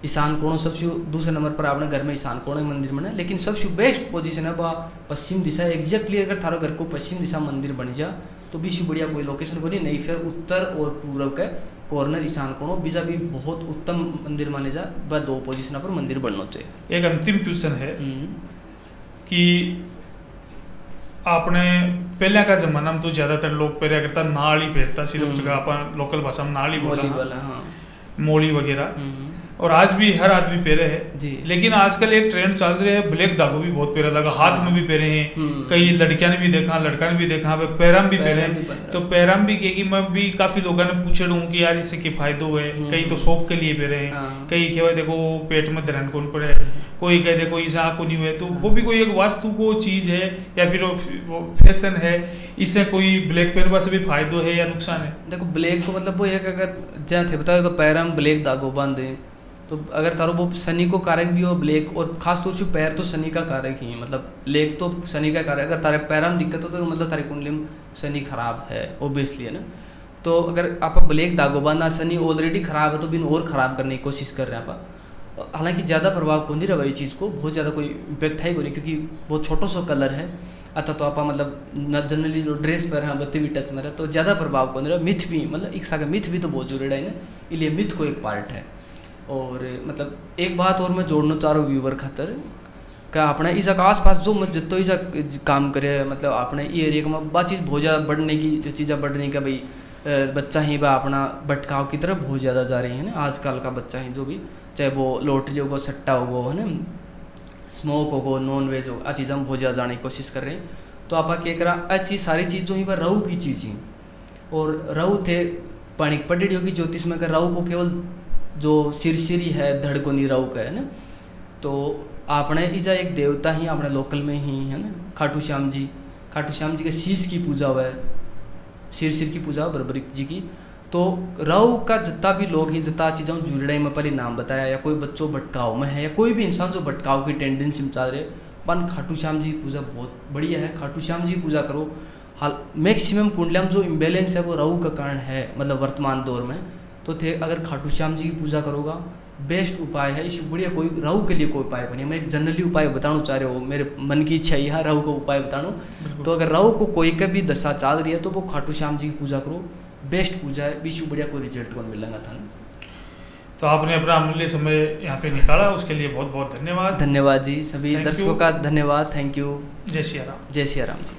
ईशान कोण सबसे दूसरे नंबर पर आपने घर में ईशान कोण मंदिर बने, लेकिन सबसे बेस्ट पोजीशन है वह पश्चिम दिशा। एग्जैक्टली अगर थारो घर को पश्चिम दिशा मंदिर बन जा तो भी बढ़िया कोई लोकेशन को नहीं, फिर उत्तर और पूर्व के कॉर्नर ईशान कोण बीजा भी बहुत उत्तम मंदिर माने जा, वह दो पोजीशन पर मंदिर बनना चाहिए। एक अंतिम क्वेश्चन है कि आपने पहले का जमाना में तो ज्यादातर लोग पहले करता नाल ही पहनता, सिर्फ जगह अपन लोकल भाषा में नाल ही बोला, मोली वगैरह, और आज भी हर आदमी पहरे है। लेकिन आजकल एक ट्रेंड चल रहा है ब्लैक धागो भी बहुत पहरा लगा, हाथ में भी पहरे हैं, कई लड़कियां ने भी देखा लड़का ने भी देखा, पैराम भी पहरे हैं। तो पैराम भी कहेगी, मैं भी काफी लोगों ने पूछे हूँ कि यार इससे क्या फायदो है, कई तो शौक के लिए पहरे हैं, कई कहे देखो पेट में धरन कौन पड़े, कोई कहे देखो ईसा को नहीं हुए, तो वो भी कोई एक वास्तु को चीज है या फिर वो फैशन है, इससे कोई ब्लैक पहनने से भी फायदो है या नुकसान है? देखो ब्लैक को मतलब वो है कि अगर जहाँ थे बताओ पैराम ब्लैक धागो बांधे तो अगर तारो वो शनि को कारक भी हो ब्लैक, और खास तौर से पैर तो शनि का कारक ही है, मतलब ब्लैक तो शनि का कारक। अगर तारे पैर में दिक्कत हो तो मतलब तारी कुंडली में शनि खराब है ओबियसली है ना। तो अगर आप ब्लैक धागो बांधना, शनि ऑलरेडी खराब है तो बिन और ख़राब करने की कोशिश कर रहे हैं आप। हालांकि ज़्यादा प्रभाव कौन नहीं रहा ये चीज़ को, बहुत ज़्यादा कोई इम्पेक्ट है नहीं, क्योंकि बहुत छोटो सा कलर है अतः तो आप मतलब जनरली जो ड्रेस पर हैं बत्ती भी टच में रहे तो ज़्यादा प्रभाव कौन रहा। मिथ भी मतलब एक साथ मिथ भी तो बहुत जरूरी है ना, इसलिए मिथ को एक पार्ट है। और मतलब एक बात और मैं जोड़ना चाह रहा हूँ व्यूवर खातर क्या अपने इस आस पास जो मैं जितो इस काम करे, मतलब अपने ये एरिया में बात चीज़ बहुत ज़्यादा बढ़ने की जो चीज़ें बढ़ने का भाई बच्चा ही वह अपना भटकाव की तरफ बहुत ज़्यादा जा रही है ना। आजकल का बच्चा है जो भी, चाहे वो लॉटरी हो सट्टा हो है ना, स्मोक हो नॉन वेज हो, आ चीज़ें हम बहुत ज़्यादा जाने की कोशिश कर रहे हैं। तो आप क्या करा अच्छी सारी चीज़ जो ही वह रहू की चीज़ ही, और रहू थे पानी पड़ी होगी ज्योतिष में, अगर रहू को केवल जो सिरसिरी है धड़ को नहीं रहू का है ना। तो आपने इजा एक देवता ही अपने लोकल में ही है ना, खाटू श्याम जी के शीश की पूजा हुआ है, सिर की पूजा बरबरी जी की। तो रहू का जितना भी लोग ही जितना चीज़ों जुड़े में पहले नाम बताया, या कोई बच्चों भटकाव में है या कोई भी इंसान जो भटकाव की टेंडेंसी में चल रहे, पन खाटू श्याम जी पूजा बहुत बढ़िया है, खाटू श्याम जी पूजा करो। हाल मैक्सिमम कुंडलिया में जो इम्बेलेंस है वो रहू का कारण है, मतलब वर्तमान दौर में। तो थे अगर खाटू श्याम जी की पूजा करोगा बेस्ट उपाय है, इस बढ़िया कोई रहू के लिए कोई उपाय बने। मैं एक जनरली उपाय बताना चाह रहा हूँ, मेरे मन की इच्छा है रहू को उपाय बताना। तो अगर रहू को कोई का भी दशा चल रही है तो वो खाटू श्याम जी की पूजा करो, बेस्ट पूजा है, विश्व बढ़िया कोई रिजल्ट को मिलेगा था। तो आपने अपना अमूल्य समय यहाँ पे निकाला, उसके लिए बहुत बहुत धन्यवाद। धन्यवाद जी, सभी दर्शकों का धन्यवाद, थैंक यू। जय सिया राम। जय सिया राम जी।